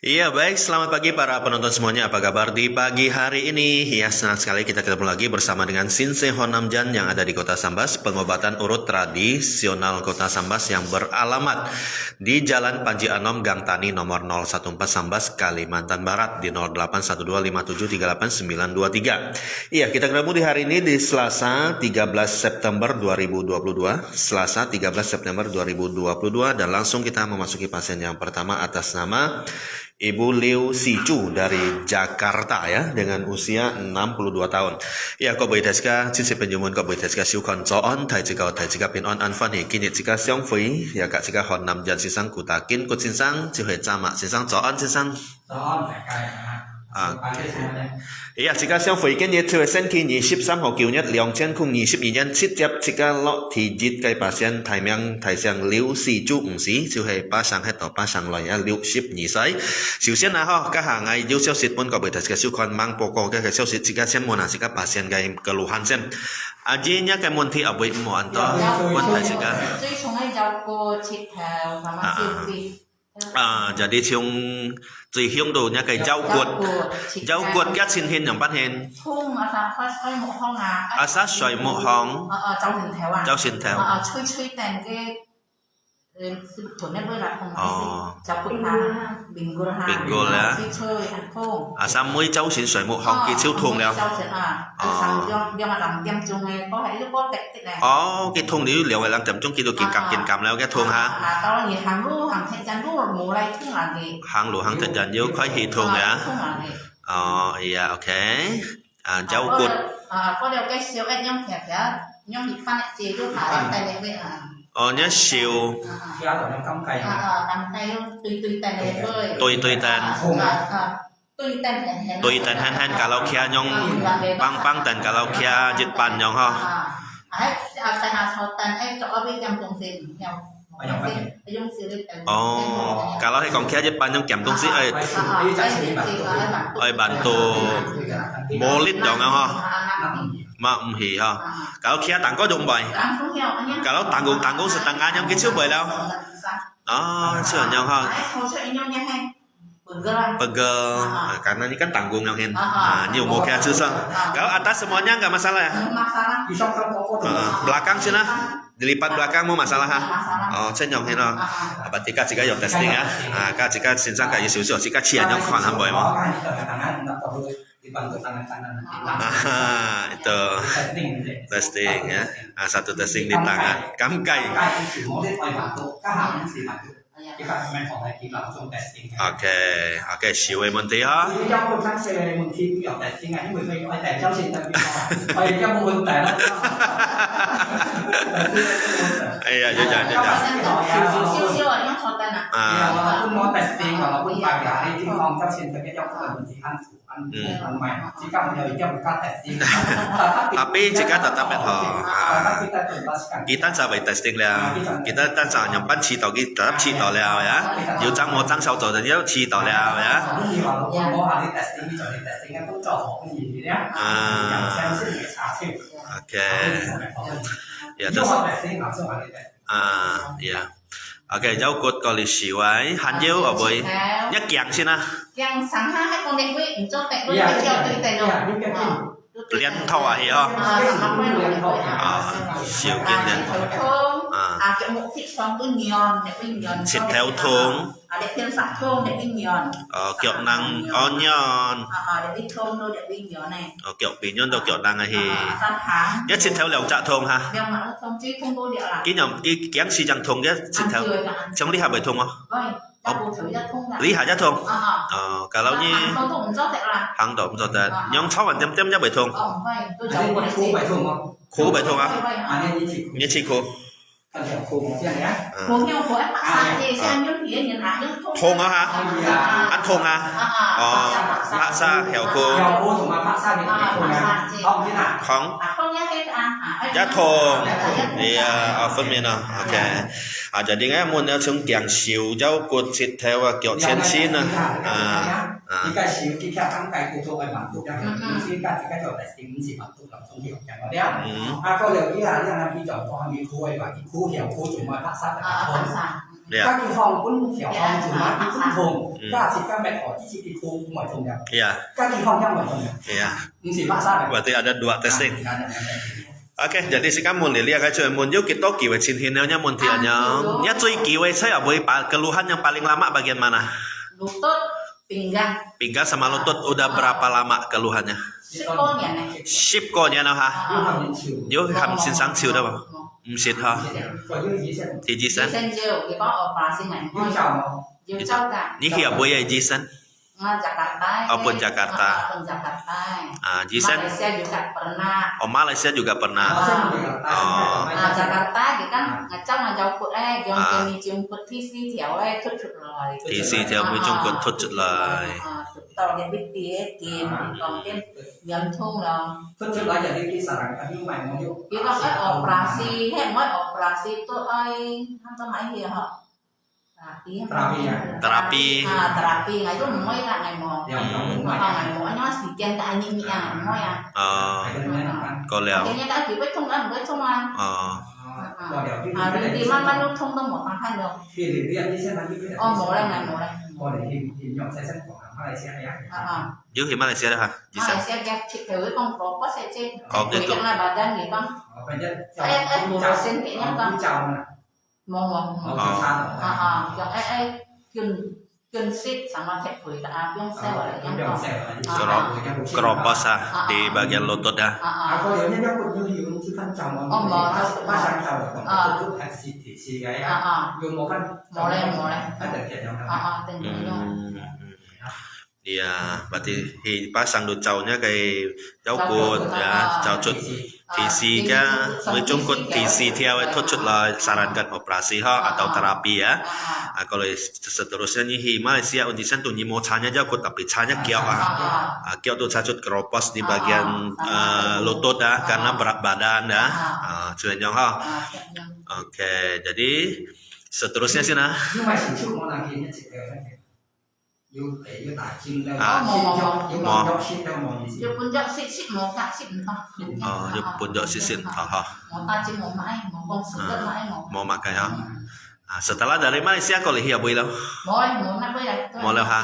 Iya baik, selamat pagi para penonton semuanya. Apa kabar di pagi hari ini? Ya senang sekali kita ketemu lagi bersama dengan Sinsei Honamjan yang ada di Kota Sambas, pengobatan urut tradisional Kota Sambas yang beralamat di Jalan Panji Anom Gang Tani nomor 014 Sambas, Kalimantan Barat di 081257389923. Iya, kita ketemu di hari ini di Selasa 13 September 2022. Selasa 13 September 2022 dan langsung kita memasuki pasien yang pertama atas nama Ibu Liu Sicu dari Jakarta ya dengan usia 62 tahun. Ya,各位大家支持朋友們，各位大家小群早安，提自己平安安分，今日自己相會，也及自己韓南人先生顧大堅顧先生，就係詹麥先生早安先生。早安，大家。Iya, jika siang phơi cái nhiệt thời gian kỳ 23 號九日2022年7日即刻落地熱嘅patient提名提上廖氏豬唔死，就係巴上喺度巴上來啊62歲。首先啊，嗬，家下係要消息本個俾大家小看mang報告嘅消息，即刻先問下即刻patient嘅keluhan先。Ajinya cái môn thi ở với một anh to, vấn đề gì cả? Jadi chung chỉ hiông đồ nha cái rau cuột các xin hiên nhầm bắt hiên sát xoay một hòn rau xin theo bingo là sao mới cháu xin xoay một hòn kia siêu thuồng nào cái thuồng nếu liệu làm chậm chung kia được kiên cầm nào cái thuồng ha hàng lúa hàng thịt dần vô khói hi thuồng nè yeah ok rau cuột có điều cái siêu em nhông thẻ nhông thịt phan chỉ tôi thả tay này vậy nhớ siêu cầm cây tùy tay này thôi tùy tên han cả lâu kia nhông băng tên cả lâu kia dịch bàn nhông ha tay nào sau tên ấy chỗ bên trong trồng xịn kalau hay còn kia dịch bàn nhông kèm tung xí ơi bàn tu mô lít dọn ha mà hì ha kalau kia tặng có dùng bài kalau tanggung setengah yang kecil boleh đâu sửa nhau ha pegel karena ini kan tanggung yang hin nhiều mau kia susah kalau atas semuanya nggak masalah ya belakang sih nah dilipat belakang mau masalah ha trên nhông hin ha berarti các jika yok testing ya các jika sinsang kayak susah jika cian yang khan han boleh mau dibantu tangan kanan. Itu testing ya. Satu testing di tangan. Kamkai. Oke, siêu môn tí ha. Iya, jangan. Kun mau testing kalau kun pagi hari di hong kau sih kerja jauh lebih Tapi jika tetap kita sampai testing lah, kita tan sao nyampan chỉ tàu tetap chỉ tàu liao ya, yêu trang một trang sau tàu thì yêu chỉ tàu liao ya. Oke, ya terus, ya. Ok, rau cuột có lịch sử ấy, hạt dưa ở với nhắc kẹng xin à. Kẹng sáng ha, hay còn đẹp với cho tẹt với cái treo tụi tẹt rồi. Liên thau à hiểu không? Siêu kinh điển. Kiểu một thịt xong tôi nhòn để với nhòn. Thịt theo thùng. Để thêm sẵn thùng để với nhòn. Kiểu năng nhòn. Để với thùng thôi để với nhòn này. Kiểu bí nhòn đâu kiểu năng à hi. Nhất thịt theo lèo chạ thùng ha. Lèo mà nó thùng chứ không tôi điệu là. Cái nhầm cái kén xì chẳng thùng nhất thịt theo. Trong lý hạ bởi thùng không? Vâng. Lý hạ giá thùng. Cả lâu như hàng động cho tệ nhóm 6 phần trăm giá bởi thùng. Khô bởi thùng á? Nhất chi khô. Thùng á hả? Ăn thùng à? Hạ xa hẻo khô. Không? Giá thùng. Thì phân miền à? Ok. Jadi ngay muốn chúng kiang siêu rau cuột thịt theo kiểu chiên xin à. Jika siu kita kan kayak kutu ay bantu kan. Jika jauh testing si bantu langsung hiểu chẳng có đéo. Có liệu ý là đang đi chọn con đi khui và cái khu hiểu khu chúng mà phát sát tại thôn. Iya. Các cái phòng cũng kiểu phòng chủ mắt cũng thùng, các chỉ các mẹ có chỉ cái khu mọi thùng đẹp. Iya. Các cái phòng yang mọi thùng đẹp. Iya. Chỉ bác sao đẹp. Berarti ada 2 testing. Oke, jadi sekarang mun lihat aja mun yuk kita kiwe sinhinnya mun tianya. Ya cuy kiwe saya boleh keluhan yang paling lama bagian mana? Lutut, pinggang. Pinggang sama lutut udah berapa lama keluhannya? Sikonya nih. 10 個呢哈， Yêu hầm有含先生笑得嘛？唔蝕哈， Có yêu gì xem. 醫醫生， Sen chiều thì có operasi này. Yêu chào mà. Yêu cháu cả. 你去不會醫生？ Jakarta. Oh, pun Jakarta. Pun Jakarta. Ah, Jason. Malaysia juga pernah. Oh Malaysia juga pernah. Oh. Jakarta thì kan ngacau ngajau put yang kini jemput visi thiểu thut thut rồi. Visi thiểu mới chung quần thut thut rồi. Tàu cái biết tía tìm còn cái dân thôn rồi. Thut thut lại giờ đi sarang kan yêu mày mau yêu. Kita kan operasi, mới operasi tuh không có mấy gì họ. Terapi. Terapi ngày itu mulai kan ngày một. Ngày một nó xì chen cái anh nhị à, mulai à. Có lẽ. Cái đã chỉ biết thông ăn với thông ăn. Đi mang mang thông tao một thằng hai được. Thì để đi ăn đi xem ăn đi. Một đây ngày một đây. Còn để thì nhỏ sẽ của Malaysia ya. Dưới thì Malaysia đó hả? Malaysia ya chị thử con có sẽ trên. Có cái Cái này bà đang gì con? Bây giờ Chào xin kỹ nha con. Chào mà. Một. Yang sit sama kayak kulit api yang saya yang Keropos di bagian lutut ya. Có điều nhất cũng như hiệu chứ phân chồng ba sang chồng cũng thật xì cái dùng một phân mulai ada kayaknya Iya, berarti pasang ducaunya kayak jauh kut ya, jauh cut TC ka, mencungkut TC theo thut chut là sarankan operasi ha atau terapi ya. Kalau seterusnya nih Malaysia undisan tuh mau canya jauh kut tapi canya kiau kiau tuh cacut keropos di bagian lutut ya karena berat badan ya. Cuman ha. Oke, jadi seterusnya sih nah. Nhưng mà chỉ chịu món nào thì chỉ yêu để yêu tả chim đâu yêu món chim đâu món gì yêu pun jauh sit mau tak sit entah yêu pun jauh sisit ha mau tajim mau main mau bong sugar main mau makan ya. Setelah dari Malaysia kau lihat boleh mau nak boleh ha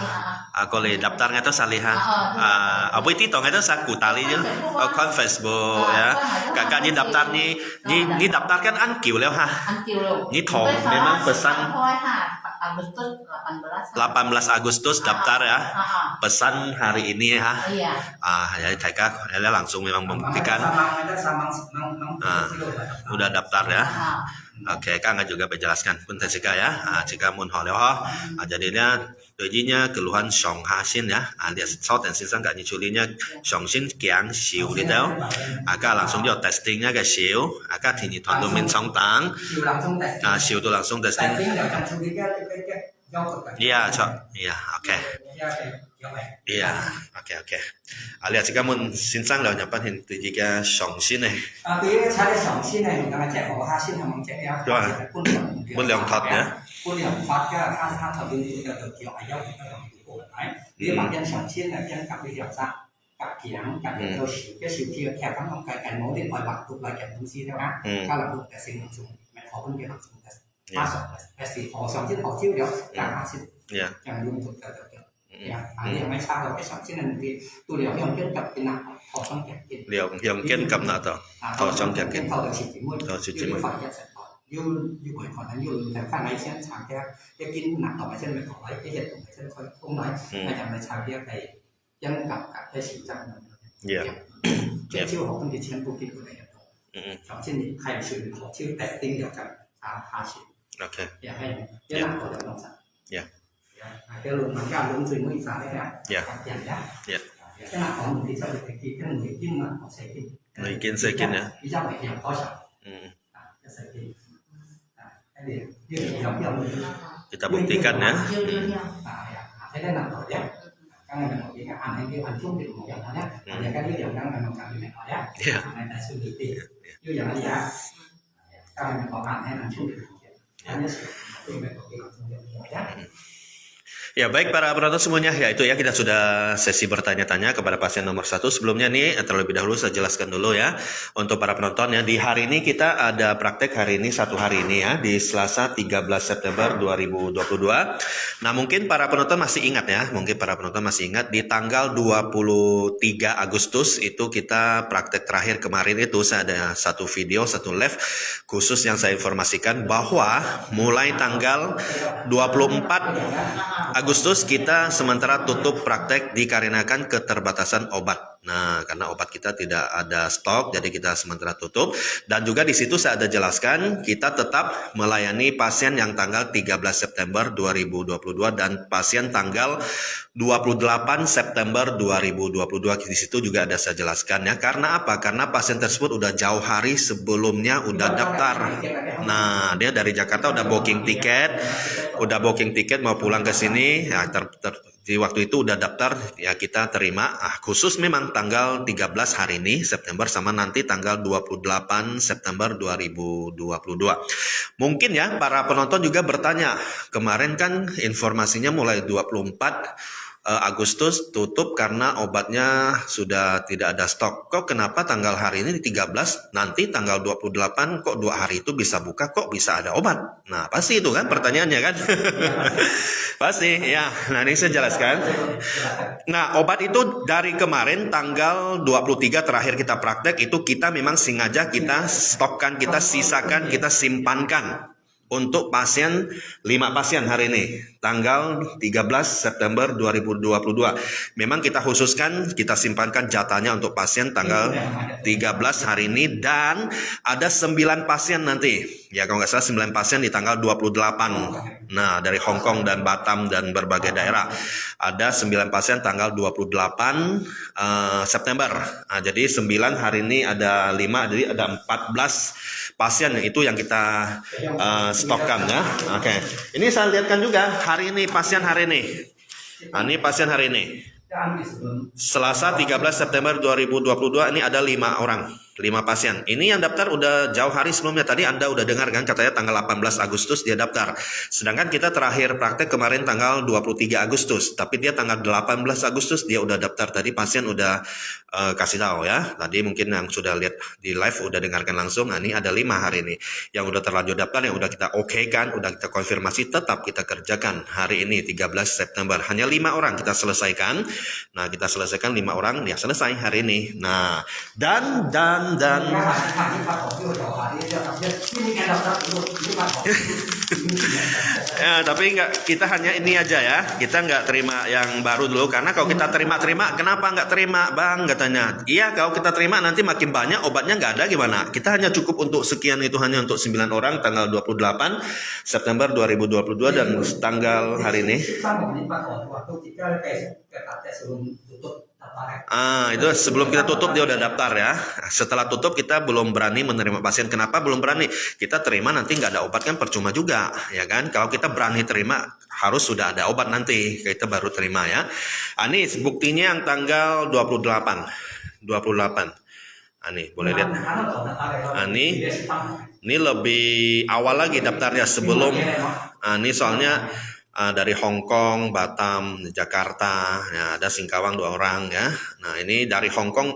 kau lihat daftarnya tu salihan abu itu tong itu saku tali je kon Facebook ya kakaknya daftar ni daftarkan ankiu leh ha ni tong memang pesan 18 Agustus daftar ya pesan hari ini ya jadi Taika langsung memang membuktikan udah daftar ya. Oke, Kang juga menjelaskan pun Jika ya. Jika mun holeho, jadinya tujunya keluhan Song Hasin ya. Lihat sau dan sisang gak nyuculinya Song Sin Kiang Siu gitu. Aka langsung jo testingnya ke Siu. Aka tini tondomin Song Tang. Siu tuh langsung testing. Iya, cok. Iya, oke. Iya, oke. Lihat jika mun sinsang lah nyapan hintu jika Song Sin nih. Tí sai Song Sin này mình đang chạy của Hasin là mình chạy theo. Quân lượng thật nhá. Quân lượng thật cái tha thở bên từ từ kiểu ai dốc cái của đấy. Vì bản nhân Song Sin là chân cặp đi hiểu sao? Cặp kiếng cặp cái sự kia theo các không cái mối điện thoại bạc tụ lại cái东西theo á. Các là tụ cái sinh dụng mẹ họ cũng biết làm dụng cái. Cái gì họ Song Sin họ chiếu được cả Hasin. Chẳng dùng tụ từ từ. Dia mai sao rồi cái Song Sin này thì tụ liệu hiểu chân cặp cái nào họ trong cái Liệu kiên cầm nào tao thọ trong cái kiên thọ chỉ muốn như buổi còn là như thành phan này xem sáng cái kinh nặngต่อไปเช่นไปขอไว้cái hiện tượngเช่นคนkhông nói là chẳng phải sáng kia cái dân gặp cả cái sự rằng cái chiêu họ không thể chiến của kinh của này trong trên khai sử họ chiêu testing điều chẳng phá sự ok ya hay cái nặng của đồng sản cái lượng mà cao lượng từ mũi sáng đấy nè chẳng giá cái nào còn thì sao được cái người kinh mà họ sẽ kinh người kinh sẽ kinh nữa ví dụ vậy khó sợ cái sẽ kinh kita buktikan ya thế nên là rồi nhé các ngành một cái ăn hay kêu ăn chung thì một dạng nhé nhà các điều đang làm cả việc này nói nhé này là sự tự tin như vậy là gì á các ngành có ăn hay ăn chung thì ăn nhất thì phải có cái công việc nhé Ya baik para penonton semuanya, ya itu ya kita sudah sesi bertanya-tanya kepada pasien nomor 1. Sebelumnya nih terlebih dahulu saya jelaskan dulu ya untuk para penonton ya, di hari ini kita ada praktek hari ini satu hari ini ya, di Selasa 13 September 2022. Nah mungkin para penonton masih ingat ya, di tanggal 23 Agustus itu kita praktek terakhir kemarin itu saya ada satu video, satu live khusus yang saya informasikan bahwa mulai tanggal 24 Agustus kita sementara tutup praktek dikarenakan keterbatasan obat. Nah, karena obat kita tidak ada stok, jadi kita sementara tutup. Dan juga di situ saya ada jelaskan, kita tetap melayani pasien yang tanggal 13 September 2022 dan pasien tanggal 28 September 2022. Di situ juga ada saya jelaskan ya. Karena apa? Karena pasien tersebut udah jauh hari sebelumnya udah daftar. Nah, dia dari Jakarta udah booking tiket mau pulang ke sini. Ya, di waktu itu udah daftar ya, kita terima. Khusus memang tanggal 13 hari ini September sama nanti tanggal 28 September 2022. Mungkin ya para penonton juga bertanya, kemarin kan informasinya mulai 24 Agustus tutup karena obatnya sudah tidak ada stok. Kok kenapa tanggal hari ini 13, nanti tanggal 28 kok 2 hari itu bisa buka, kok bisa ada obat? Nah pasti itu kan pertanyaannya kan. Pasti ya. Nah ini saya jelaskan. Nah obat itu dari kemarin tanggal 23 terakhir kita praktek itu kita memang sengaja kita stokkan, kita sisakan, kita simpankan untuk pasien 5 pasien hari ini tanggal 13 September 2022. Memang kita khususkan, kita simpankan jatahnya untuk pasien tanggal 13 hari ini, dan ada 9 pasien nanti. Ya kalau nggak salah 9 pasien di tanggal 28. Nah dari Hong Kong dan Batam dan berbagai daerah. Ada 9 pasien tanggal 28 September. Nah, jadi 9 hari ini ada 5, jadi ada 14 pasien itu yang kita stokkan ya. Oke. Ini saya lihatkan juga hari ini pasien hari ini. Nah, ini pasien hari ini. Selasa 13 September 2022 ini ada 5 orang, 5 pasien. Ini yang daftar udah jauh hari sebelumnya. Tadi Anda udah dengar kan katanya tanggal 18 Agustus dia daftar. Sedangkan kita terakhir praktek kemarin tanggal 23 Agustus. Tapi dia tanggal 18 Agustus dia udah daftar. Tadi pasien udah kasih tahu ya. Tadi mungkin yang sudah lihat di live udah dengarkan langsung. Nah, ini ada 5 hari ini. Yang udah terlanjur daftar, yang udah kita kan, udah kita konfirmasi, tetap kita kerjakan hari ini 13 September. Hanya 5 orang kita selesaikan. Nah, kita selesaikan 5 orang, ya selesai hari ini. Nah, dan ya, tapi enggak, kita hanya ini aja ya. Kita nggak terima yang baru dulu, karena kalau kita terima, kenapa nggak terima, Bang? Katanya. Iya, kalau kita terima nanti makin banyak obatnya nggak ada gimana? Kita hanya cukup untuk sekian, itu hanya untuk 9 orang tanggal 28 September 2022 dan tanggal hari ini. Itu sebelum kita tutup dia udah daftar ya. Setelah tutup kita belum berani menerima pasien. Kenapa belum berani? Kita terima nanti nggak ada obat kan percuma juga, ya kan? Kalau kita berani terima harus sudah ada obat nanti kita baru terima ya. Ini buktinya yang tanggal 28. Nih boleh lihat. Ini lebih awal lagi daftarnya sebelum. Ini soalnya dari Hong Kong, Batam, Jakarta, ya, ada Singkawang 2 orang ya. Nah ini dari Hong Kong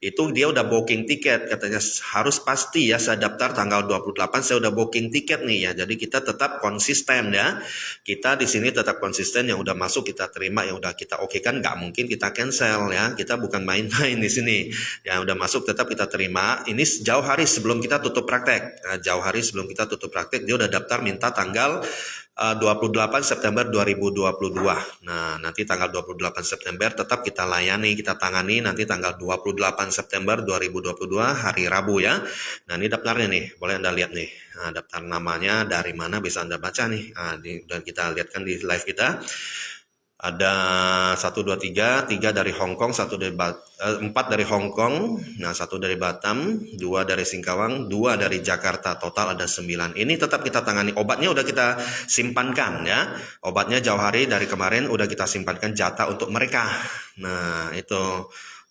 itu dia udah booking tiket, katanya harus pasti ya saya daftar tanggal 28 saya udah booking tiket nih ya. Jadi kita tetap konsisten ya. Kita di sini tetap konsisten, yang udah masuk kita terima, yang udah kita kan, nggak mungkin kita cancel ya. Kita bukan main-main di sini. Yang udah masuk tetap kita terima. Ini jauh hari sebelum kita tutup praktek. Nah, jauh hari sebelum kita tutup praktek dia udah daftar minta tanggal 28 September 2022. Nah, nanti tanggal 28 September tetap kita layani, kita tangani nanti tanggal 28 September 2022 hari Rabu ya. Nah, ini daftarnya nih, boleh Anda lihat nih. Nah, daftar namanya dari mana bisa Anda baca nih. Nah, dan kita lihatkan di live kita. Ada 1, 2, 3 dari Hong Kong, 4 dari Hong Kong, nah 1 dari Batam, 2 dari Singkawang, 2 dari Jakarta, total ada 9. Ini tetap kita tangani, obatnya udah kita simpankan ya, obatnya jauh hari dari kemarin udah kita simpankan jatah untuk mereka. Nah itu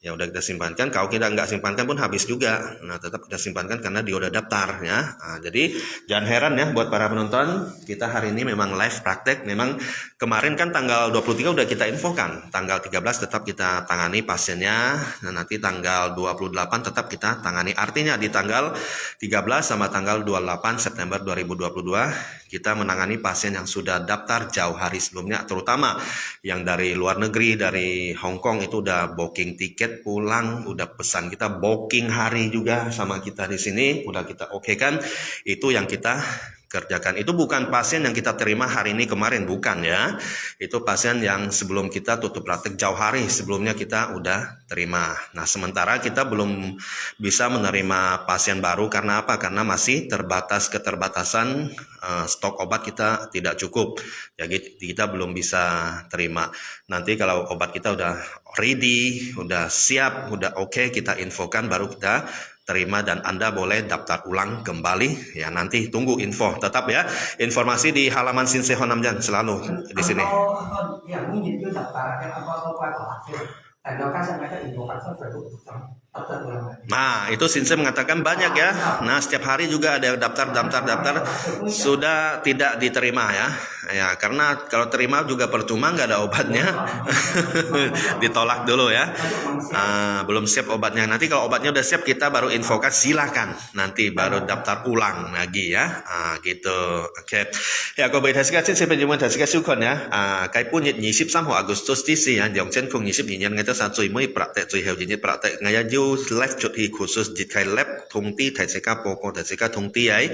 ya udah kita simpankan. Kalau kita nggak simpankan pun habis juga. Nah, tetap kita simpankan karena dia udah daftar ya. Nah, jadi jangan heran ya buat para penonton, kita hari ini memang live praktek. Memang kemarin kan tanggal 23 udah kita infokan, tanggal 13 tetap kita tangani pasiennya. Nah, nanti tanggal 28 tetap kita tangani. Artinya di tanggal 13 sama tanggal 28 September 2022 kita menangani pasien yang sudah daftar jauh hari sebelumnya, terutama yang dari luar negeri, dari Hong Kong itu udah booking tiket pulang, udah pesan kita booking hari juga sama kita di sini, udah kita oke kan. Itu yang kita kerjakan. Itu bukan pasien yang kita terima hari ini kemarin, bukan ya. Itu pasien yang sebelum kita tutup praktek jauh hari sebelumnya kita udah terima. Nah, sementara kita belum bisa menerima pasien baru karena apa? Karena masih keterbatasan stok obat kita tidak cukup. Jadi kita belum bisa terima. Nanti kalau obat kita udah ready, udah siap, udah oke, kita infokan baru kita terima dan Anda boleh daftar ulang kembali ya. Nanti tunggu info tetap ya, informasi di halaman Sinsay Honamjan selalu di sini. Yang mungkin itu daftar apa dan dokter saya mereka informasi Nah, itu Sinsay mengatakan banyak ya. Nah, setiap hari juga ada yang daftar sudah tidak diterima ya. Ya, karena kalau terima juga percuma, nggak ada obatnya. Ditolak dulu ya. Belum siap obatnya. Nanti kalau obatnya udah siap kita baru infokan, silakan. Nanti baru daftar ulang lagi ya. Gitu. Oke. Ya,各位睇先先朋友們睇先收看呀。計本月23號 Agustus ที่4 2022 年嘅就最尾praktek最後一日praktek ngaya ju live cuti khusus di kai lab thungti thai seka poko thai seka thungti ai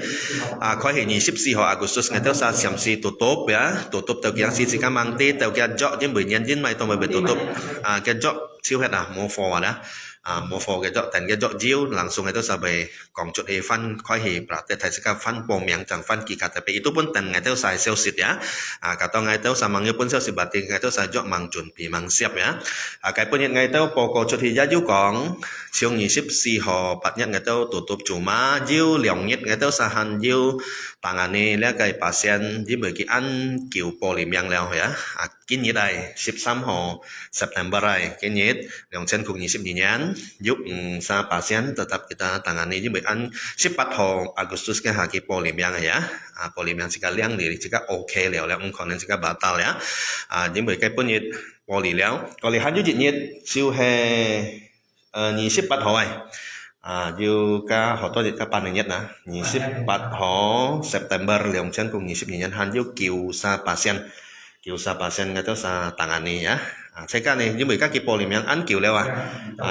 khoi hi 24 號 Agustus ngaya sa siam si tutup ya, tutup tàu kiang si seka mangti tàu kia jok jen bui nyen jen mai tong bui tutup kia jok siêu hết mo for đó mo for cái jok thành cái jok jiu langsung itu sampai kong cuti fan khoi hi praktek thai seka fan pom yang jang fan ki KTP itu pun ten ngaya sa sel sit ya. Kata ngaya sa mangnya pun sel sit berarti ngaya sa jok mang chun pi mang siap ya. Cái pun ngaya poko cuti jaju kong siung 24 號8日ngài tao tutup cuma jiu liang nhất ngài tao sahan jiu tangani lẽ cái pasien với bởi cái ăn kiểu polim yang leo ya. Kinh nhiệt đây 13 號September đây kinh nhiệt liang chen cùng 22 nyan giúp sa pasien tetap kita tangani với bởi ăn 14 號Agustus cái haki polim yang ya. Polim yang jika liang diri jika oke leo leo konen jika batal ya. Với bởi cái pun nhiệt poli leo còn lihat ju nhiệt siêu he 28 號要加好多日加8日นะ28號 September 2022 年限要叫sa pasien itu sa tangani ya. Sekarang nih jadi mereka kipolim yang an kiu lewat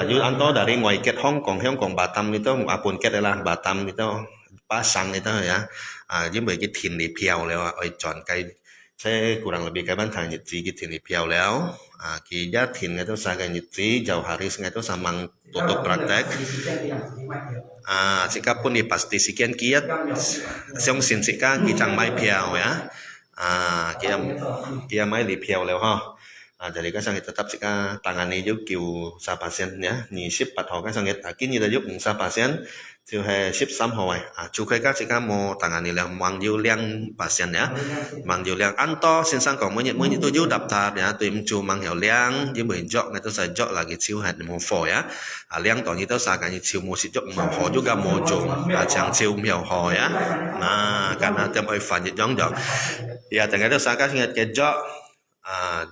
you anto dari Ngoiket Hong Kong Batam itu apun ket lah Batam itu pasang itu ya. Jadi mereka tin di piau lewat oi John kai saya kurang lebih kapan tang nhật cái tin di piau leo kia tin itu sa cái nhật jauh hari itu samang tutup praktek jika pun dipasti sekian kiat siang sinsikan kijang mai piau ya kia mai di piau leo ha. Jadi kan sangat tetap jika tangani juga kiu sa pasien ya 24 號kan sangat kini dah juga sa pasien就係13號除非家jika mau tangani yang mang jiu liang pasien ya mang jiu liang anto sinsan còn mỗi nhật tôi daftar ya tôi chu mang hiểu liang với mình jok người ta sẽ jok lagi chiu hạt mau phò ya liang tỏ như tôi sa cái chiu mau jok mau phò juga mau chu chẳng chiu hiểu phò ya karena tiap hari fan jong jok ya tengah itu sa cái jok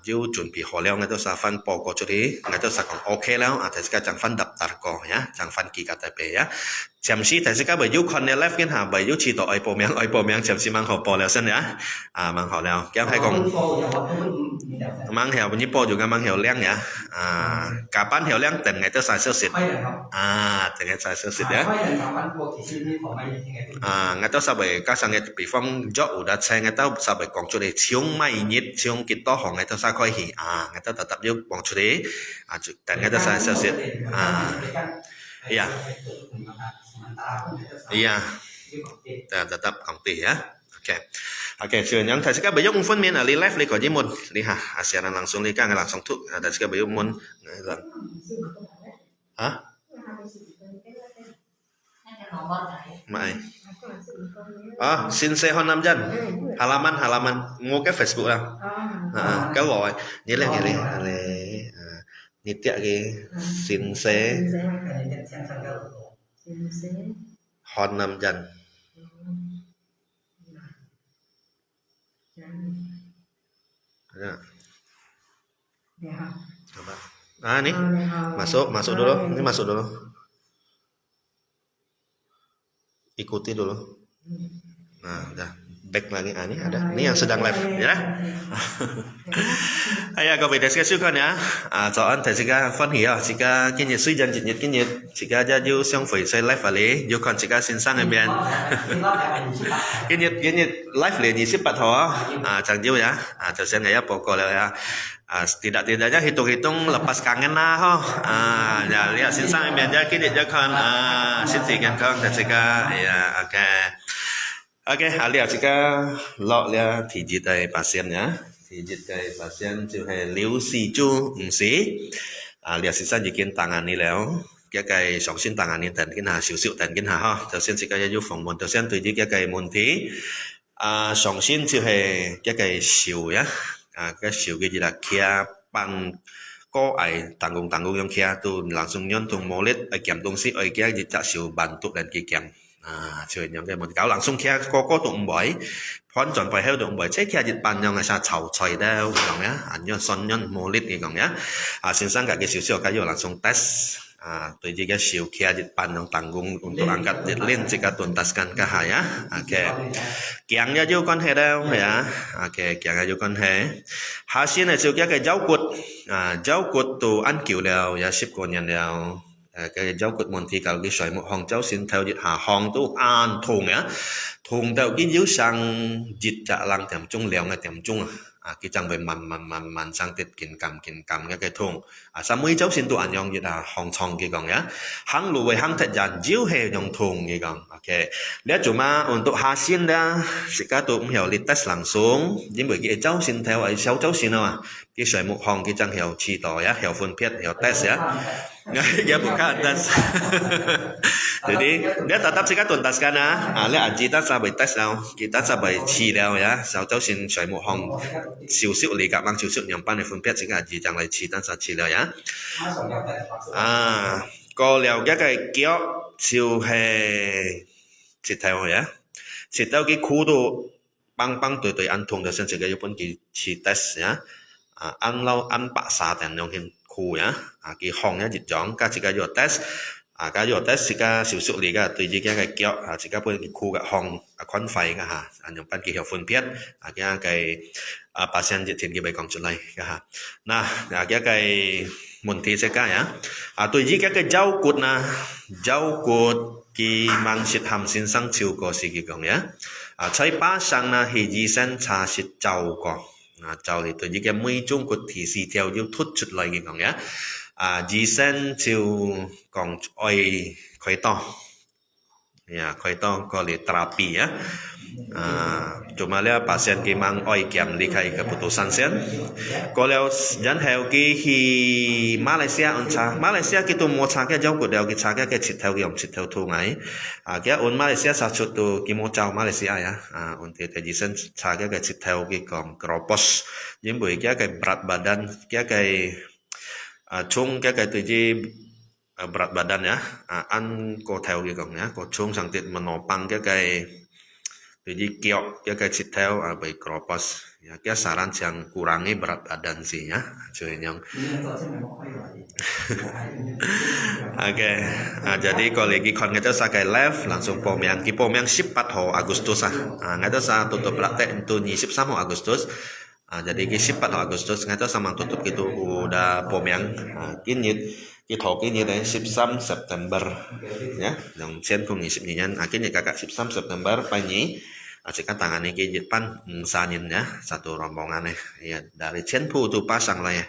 jiu chuẩn bị họ leo ngay tôi sa fan po ko churi ngay tôi sa còn ok leo thì ska chẳng fan daftar ko ya chẳng fan ki KTP ya chậm si thì ska bởi jiu connect left kiến hà bởi jiu chỉ tổ ai po miang chậm si mang họ po leo sen ya mang họ leo kéo hay còn mang heo như po juga mang heo liang ya kapan heo liang ten ngay tôi sa sel sit ten ngay sa sel sit ya ngay tôi sa bởi các sang ngay bị phong job udah saya ngay tôi sa bởi còn chỗ để chiong mai nhiệt chiong kít to họ ngay tôi sa coi hỉ ngay tôi tập jiu còn chỗ đấy ten ngay tôi sa sel sit iya iya tetap komti ya. Oke, sekarang tadi kita bayar umfun min ali live liko jimun lihat siaran langsung lika langsung tuh tadi kita bayar umfun mai Sinsay Honamjan halaman mau ke Facebook lah cái gọi như là Nitia cái xin xế hòn nam dần coba ini masuk dulu, ini masuk dulu, ikuti dulu. Nah udah back lagi, ini ada, ini yang sedang live ya. Aya各位大家收看呀，早安，大家歡喜啊！自家今日雖然今日自家就要相會在 live 嚟，要看自家先生喺邊。今日 live 嚟28號啊，Chang Jiu ya. Dosen saya pokok ya. Tidak-tidaknya hitung-hitung lepas kangen lah ho. Ya lihat sinsang yang biasa kita jangan sintikan kau dan jika ya oke lihat jika lo lihat tijit dari pasiennya, tijit dari pasien itu liu si chu si lihat sisa jikin tangani leo cái sòng xin tangani dan kin xíu xíu dan kin ha đầu tiên jika ya phòng môn đầu tiên tùy cái môn thi sòng xin chứ cái xíu ya cái xíu cái gì là kia bằng có ai tanggung yang kia tu langsung nhân tung molet kiểm东西ai kia gì chắc xíu bantu dan kiểm chơi những cái môn cáo langsung kia có tụng bỏi phán chuẩn phải theo tụng bỏi chế kia dịch bàn nhau ngày sa chầu chơi đâu còn nhá anh nhân son nhân molet gì còn nhá xin sang cái xíu xíu cái yêu langsung test tùy jika siu kia di pandang tanggung untuk angkat deadline jika tuntaskan kah ya. Oke. Kiang ya ju con he đâu ya. Oke, kiang ya ju con he. Hasil này siu kia cái giáo cột tu ăn kiểu đâu ya ship con nhân đâu. Cái giáo cột môn thi kalau cái sợi một hong giáo xin theo dịch hà hong tu an thùng ya. Thùng theo cái dấu sang dịch trả lăng tiệm trung liao ngay tiệm trung cái chẳng về man sang tiết kiến cầm cái thùng sa mấy cháu xin tụ anh yong gì là hong chong cái con nhá hang lùi hang thật dàn chiếu hè yong thùng cái con ok nếu chúng mà untuk hasil đó sẽ cả tụ cũng hiểu lịch test langsung nhưng bởi cái cháu xin theo ấy cháu xin đâu cái sợi một hong cái chẳng hiểu chỉ tỏ ya hiểu phân biệt hiểu test ya ya bukan test jadi dia tetap sih tuntaskan lihat kita sampai tes đâu kita sampai chỉ đâu ya cháu xin sợi một hong xíu xíu lì các bằng xíu xíu nhằm ban để phân biệt chính là gì chẳng lại chỉ单chỉ了ya có liệu cái kéo siêu hè chỉ theo ya chỉ theo cái khu đồ băng tuổi ăn thùng được xem chỉ cái phần cái chỉ test ya ăn lâu ăn bạ sa tiền trong cái khu ya cái hong ya dịch chọn cái chỉ cái vô test cái vô test chỉ cái xíu xíu lì cái tùy cái kéo chỉ cái phần cái khu cái hong khoan phai cái anh nhằm ban cái hiểu phân biệt cái pasien dịch thiền cái bài còn trở lại ha nah cái môn thi sẽ cái tùy cái giáo cột cái mang xịt hàm xin sang chiều có gì cái con nhá trái ba sang na thì gì sen trà xịt giàu có giàu thì tùy cái mấy chung cột thì xì theo yêu thút chút lại cái con nhá gì sen chiều còn oi khói to có lệ terapi ya cuma lihat pasien ki mang oi kiam likai keputusan sen kalau jangan theo ki hi Malaysia kita mau cakap jauh kau ki cakap ke citau yang citau tu ngai kia un Malaysia satu tu ki mau jauh Malaysia ya untuk tajisan cakap ke citau ki kom kropos jadi boleh kia ke berat badan kia ke chung kia ke tuji berat badan ya ăn cô theo cái còn nhá cô chung sang tiện menopang cái jadi kiok cái chit theo bởi kropos ya cái saran yang kurangi berat badan sih ya cuy nyong oke jadi kalau lagi kon kita sakai live langsung pomian 14 Agustus ngata sa tutup praktek itu 23 Agustus jadi cái 14 Agustus ngata sama tutup itu udah pomian kini cái thổ cái như đấy 13 September ya dòng sen không nghỉ 10 nhân cái này kakak 13 September panyi sekarang tangan ini ke depan sanin ya satu rombongan ya dari Chenpu tu pasang lah ya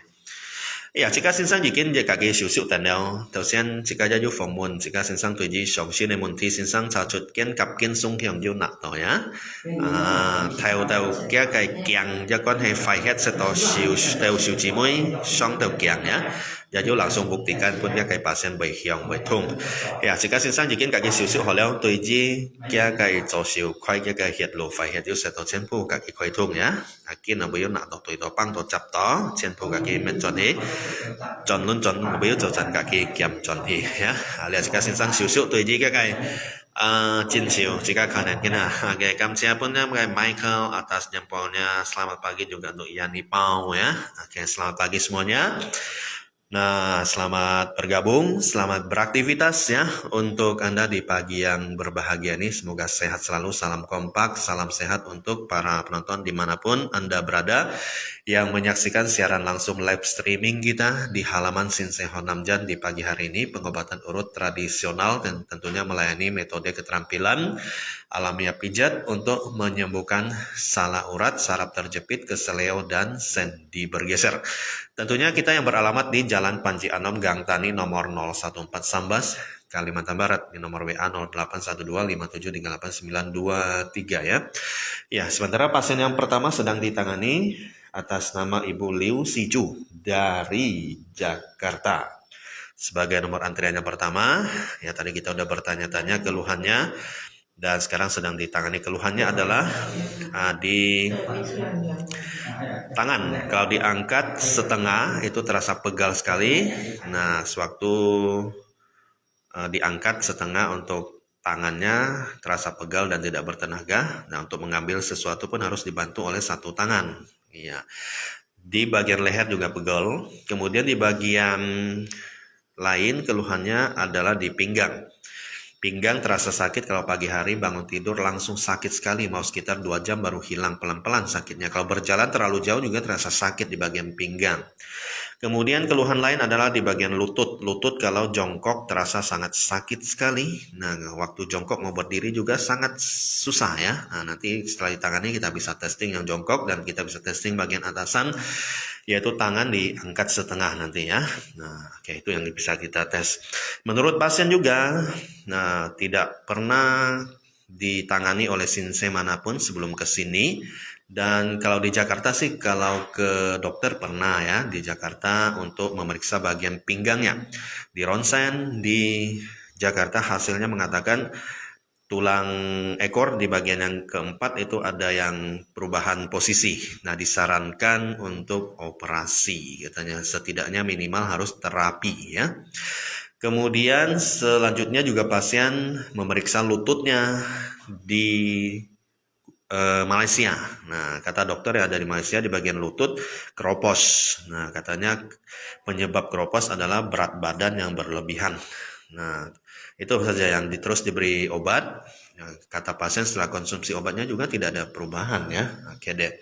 ya jika sinsang jikin je kaki siu tandao đầu tiên jika gia du phòng môn jika sinsang tuổi gì sòng xin môn thi sinsang cha chut kiên cặp kiên sung hiong yêu nặng to ya theo cái kiang cho con hay phải hết sẽ to siu theo siu chỉ mới song theo kiang ya Ya jo langsung buktikan pun dia kai pasien bai hiang bai thung. Ya jika sinsang jikin kaki siu siu holeong tui ji kia kai zo siu khoi kia kai hiet lo fai hiet yu se to chen pu kaki khoi thung ya. Akin na bayu na to tui to pang to chap to chen pu kaki met chon hi. Chon lun chon bayu zo chan kaki kiam chon hi ya. Alia jika sinsang siu siu tui ji kia kai Jin siu jika kanan kena. Oke kamsia pun ya Michael atas jempolnya. Selamat pagi juga untuk Yani Pau ya. Oke selamat pagi semuanya. Nah, selamat bergabung, selamat beraktivitas ya untuk Anda di pagi yang berbahagia ini. Semoga sehat selalu, salam kompak, salam sehat untuk para penonton dimanapun Anda berada yang menyaksikan siaran langsung live streaming kita di halaman Sinsay Honamjan di pagi hari ini. Pengobatan urut tradisional dan tentunya melayani metode keterampilan alamiah pijat untuk menyembuhkan salah urat, saraf terjepit, keseleo, dan sendi bergeser. Tentunya kita yang beralamat di Jalan Panji Anom Gang Tani nomor 014 Sambas, Kalimantan Barat, di nomor WA 081257388923 ya. Ya, sementara pasien yang pertama sedang ditangani atas nama Ibu Liu Siju dari Jakarta. Sebagai nomor antriannya pertama, ya tadi kita udah bertanya-tanya keluhannya. Dan sekarang sedang ditangani keluhannya adalah di tangan. Kalau diangkat setengah itu terasa pegal sekali. Nah, sewaktu diangkat setengah untuk tangannya terasa pegal dan tidak bertenaga. Nah, untuk mengambil sesuatu pun harus dibantu oleh satu tangan. Iya. Di bagian leher juga pegal. Kemudian di bagian lain keluhannya adalah di pinggang. Pinggang terasa sakit kalau pagi hari bangun tidur langsung sakit sekali. Mau sekitar 2 jam baru hilang pelan-pelan sakitnya. Kalau berjalan terlalu jauh juga terasa sakit di bagian pinggang. Kemudian keluhan lain adalah di bagian lutut. Lutut kalau jongkok terasa sangat sakit sekali. Nah, waktu jongkok mau berdiri juga sangat susah ya. Nah, nanti setelah ditangani kita bisa testing yang jongkok dan kita bisa testing bagian atasan, yaitu tangan diangkat setengah nanti ya. Nah, oke, itu yang bisa kita tes. Menurut pasien juga, nah tidak pernah ditangani oleh sinsay manapun sebelum ke sini. Dan kalau di Jakarta sih, kalau ke dokter pernah ya di Jakarta untuk memeriksa bagian pinggangnya. Di ronsen di Jakarta hasilnya mengatakan tulang ekor di bagian yang keempat itu ada yang perubahan posisi. Nah, disarankan untuk operasi. Katanya setidaknya minimal harus terapi ya. Kemudian selanjutnya juga pasien memeriksa lututnya di Malaysia. Nah, kata dokter yang ada di Malaysia di bagian lutut keropos. Nah, katanya penyebab keropos adalah berat badan yang berlebihan. Nah, itu saja yang terus diberi obat. Kata pasien setelah konsumsi obatnya juga tidak ada perubahan ya. Oke deh.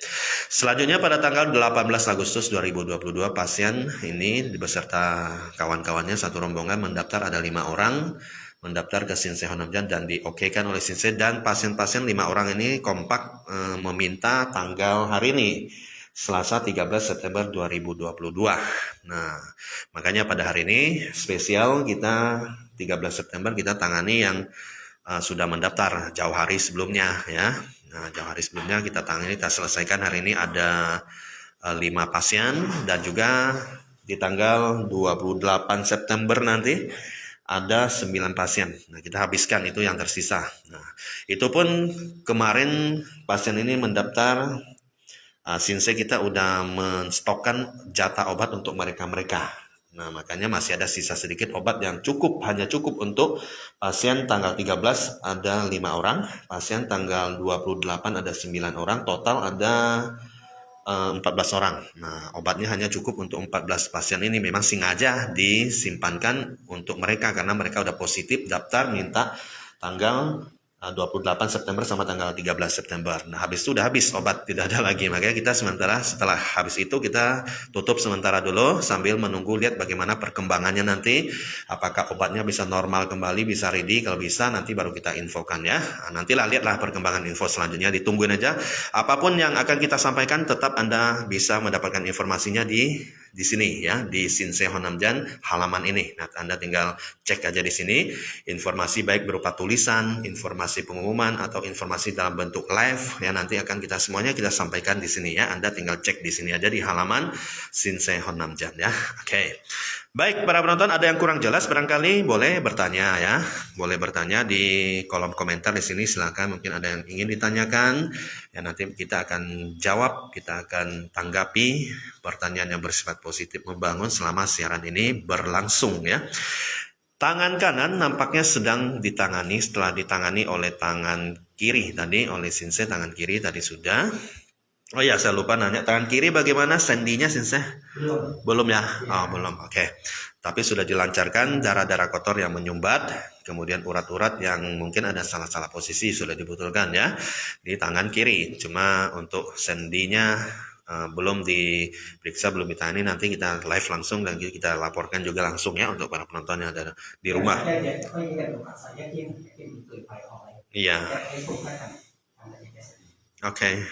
Selanjutnya pada tanggal 18 Agustus 2022 pasien ini beserta kawan-kawannya satu rombongan mendaftar, ada 5 orang mendaftar ke Sinsay Honamjan dan diokekan oleh Sinsay, dan pasien-pasien 5 orang ini kompak meminta tanggal hari ini Selasa 13 September 2022. Nah, makanya pada hari ini spesial kita 13 September kita tangani yang sudah mendaftar jauh hari sebelumnya ya. Nah, jauh hari sebelumnya kita tangani, kita selesaikan hari ini ada 5 pasien, dan juga di tanggal 28 September nanti ada 9 pasien. Nah, kita habiskan itu yang tersisa. Nah, itu pun kemarin pasien ini mendaftar, Sinsay kita udah menstokkan jatah obat untuk mereka-mereka. Nah, makanya masih ada sisa sedikit obat yang cukup, hanya cukup untuk pasien tanggal 13 ada 5 orang, pasien tanggal 28 ada 9 orang, total ada 14 orang. Nah, obatnya hanya cukup untuk 14 pasien ini. Memang sengaja disimpankan untuk mereka karena mereka udah positif daftar minta tanggal 28 September sama tanggal 13 September. Nah, habis itu udah habis obat, tidak ada lagi. Makanya kita setelah habis itu kita tutup sementara dulu sambil menunggu lihat bagaimana perkembangannya nanti. Apakah obatnya bisa normal kembali, bisa ready, kalau bisa nanti baru kita infokan ya. Nah, nantilah lihatlah perkembangan info selanjutnya, ditungguin aja. Apapun yang akan kita sampaikan tetap Anda bisa mendapatkan informasinya di sini ya, di Sinsay Honamjan halaman ini. Nah, Anda tinggal cek aja di sini informasi baik berupa tulisan, informasi pengumuman atau informasi dalam bentuk live ya, nanti akan kita semuanya kita sampaikan di sini ya. Anda tinggal cek di sini aja di halaman Sinsay Honamjan ya. Oke. Baik, para penonton, ada yang kurang jelas barangkali boleh bertanya ya. Boleh bertanya di kolom komentar di sini, silakan, mungkin ada yang ingin ditanyakan. Ya nanti kita akan jawab, kita akan tanggapi pertanyaan yang bersifat positif membangun selama siaran ini berlangsung ya. Tangan kanan nampaknya sedang ditangani, setelah ditangani oleh tangan kiri tadi, oleh Sensei tangan kiri tadi sudah. Oh ya, saya lupa nanya, tangan kiri bagaimana sendinya Sensei? Belum. Belum ya? Oh, belum. Oke. Tapi sudah dilancarkan darah-darah kotor yang menyumbat, kemudian urat-urat yang mungkin ada salah-salah posisi sudah dibetulkan ya di tangan kiri. Cuma untuk sendinya belum diperiksa, belum ditangani, nanti kita live langsung dan kita laporkan juga langsung ya untuk para penonton yang ada di rumah. Iya. Oke.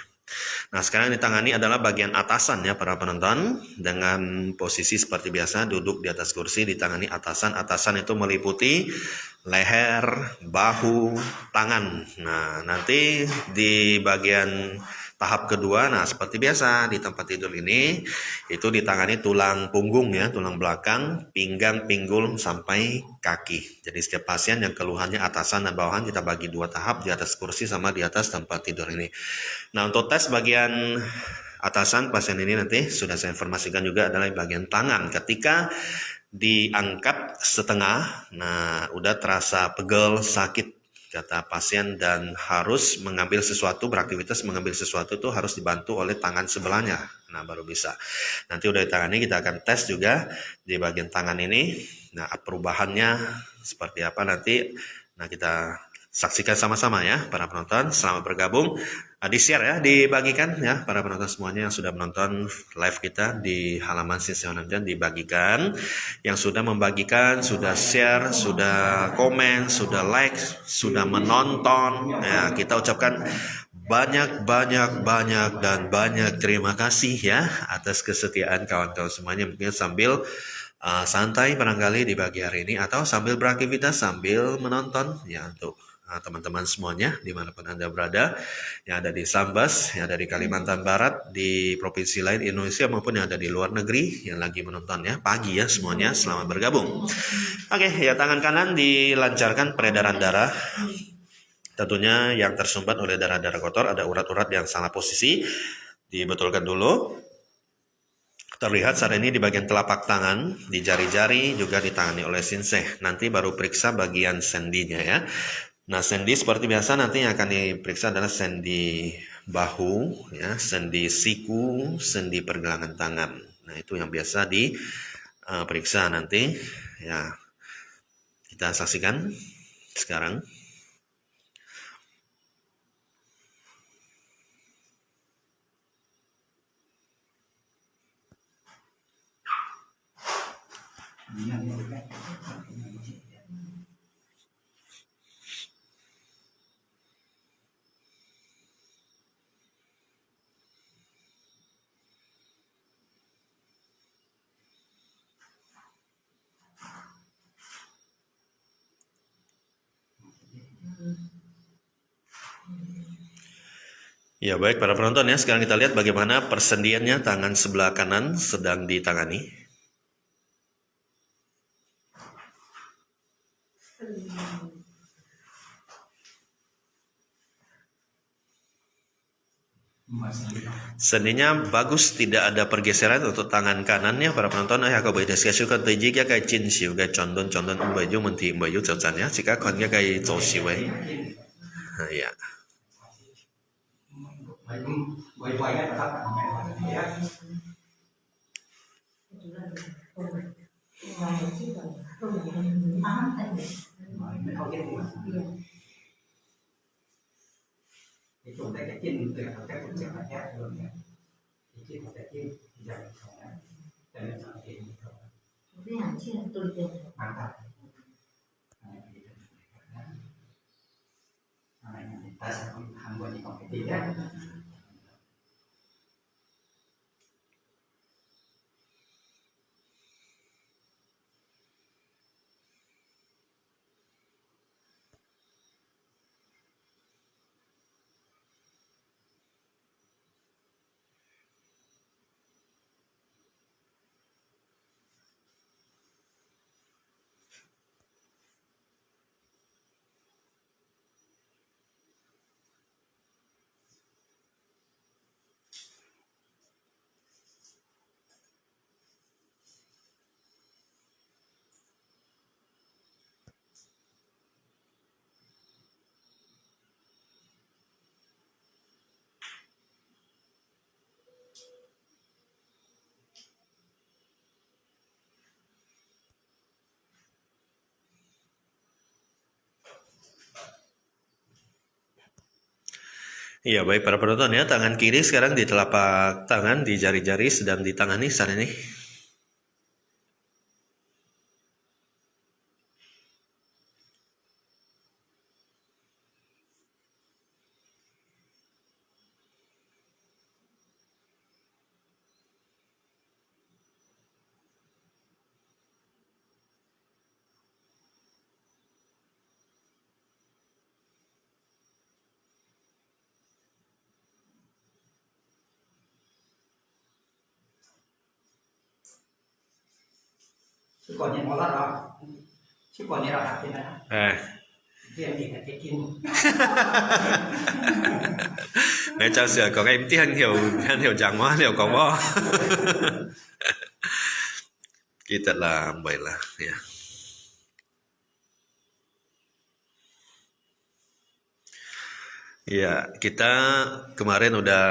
Nah, sekarang ditangani adalah bagian atasan ya para penonton, dengan posisi seperti biasa duduk di atas kursi, ditangani atasan. Atasan itu meliputi leher, bahu, tangan. Nah, nanti di bagian tahap kedua, nah seperti biasa di tempat tidur ini itu ditangani tulang punggung ya, tulang belakang, pinggang, pinggul sampai kaki. Jadi setiap pasien yang keluhannya atasan dan bawahan kita bagi dua tahap, di atas kursi sama di atas tempat tidur ini. Nah, untuk tes bagian atasan pasien ini nanti sudah saya informasikan juga adalah bagian tangan. Ketika diangkat setengah, nah udah terasa pegel, sakit kata pasien dan harus mengambil sesuatu, beraktivitas mengambil sesuatu itu harus dibantu oleh tangan sebelahnya. Nah, baru bisa. Nanti udah ditangani, kita akan tes juga di bagian tangan ini. Nah, perubahannya seperti apa nanti, nah kita saksikan sama-sama ya para penonton. Selamat bergabung. Di-share ya, dibagikan ya para penonton semuanya yang sudah menonton live kita di halaman Sensei Onamjan, dibagikan. Yang sudah membagikan, sudah share, sudah komen, sudah like, sudah menonton. Ya, kita ucapkan banyak dan banyak terima kasih ya atas kesetiaan kawan-kawan semuanya. Mungkin sambil santai barangkali di pagi hari ini atau sambil beraktivitas sambil menonton ya untuk teman-teman semuanya dimanapun Anda berada, yang ada di Sambas, yang ada di Kalimantan Barat, di provinsi lain Indonesia maupun yang ada di luar negeri yang lagi menonton ya, pagi ya semuanya, selamat bergabung. Oke, ya tangan kanan dilancarkan peredaran darah. Tentunya yang tersumbat oleh darah-darah kotor, ada urat-urat yang salah posisi, dibetulkan dulu. Terlihat saat ini di bagian telapak tangan, di jari-jari juga ditangani oleh Sensei. Nanti baru periksa bagian sendinya ya. Nah, sendi seperti biasa nanti yang akan diperiksa adalah sendi bahu, ya, sendi siku, sendi pergelangan tangan. Nah, itu yang biasa diperiksa nanti. Ya, kita saksikan sekarang. Ya baik para penonton ya, sekarang kita lihat bagaimana persendiannya tangan sebelah kanan sedang ditangani. Sendinya bagus, tidak ada pergeseran untuk tangan kanannya para penonton. Aku boleh diskusikan tadi jika kayak chin siu kayak condon bayu menti bayu jajannya jika kon kayak jauh siu ya. Chúng ta cái chân từ các cũng sẽ phải khác luôn nhé. Thì chân một cái chân dànhของนั้นแต่ในสังเกตนี่ครับไม่อยากเชื่อตัวเดียวมาครับta sẽ không tham quan những cái gì đó. Iya, baik para penonton ya, tangan kiri sekarang di telapak tangan, di jari-jari sedang ditangani saat ini. Chứ còn những món đó, chứ còn những là thế này, tiền thì phải cái kim. Mẹ cháu sửa có em tí hắn hiểu chẳng quá hiểu có bó. Kita lah baiklah ya. Ya, kita kemarin udah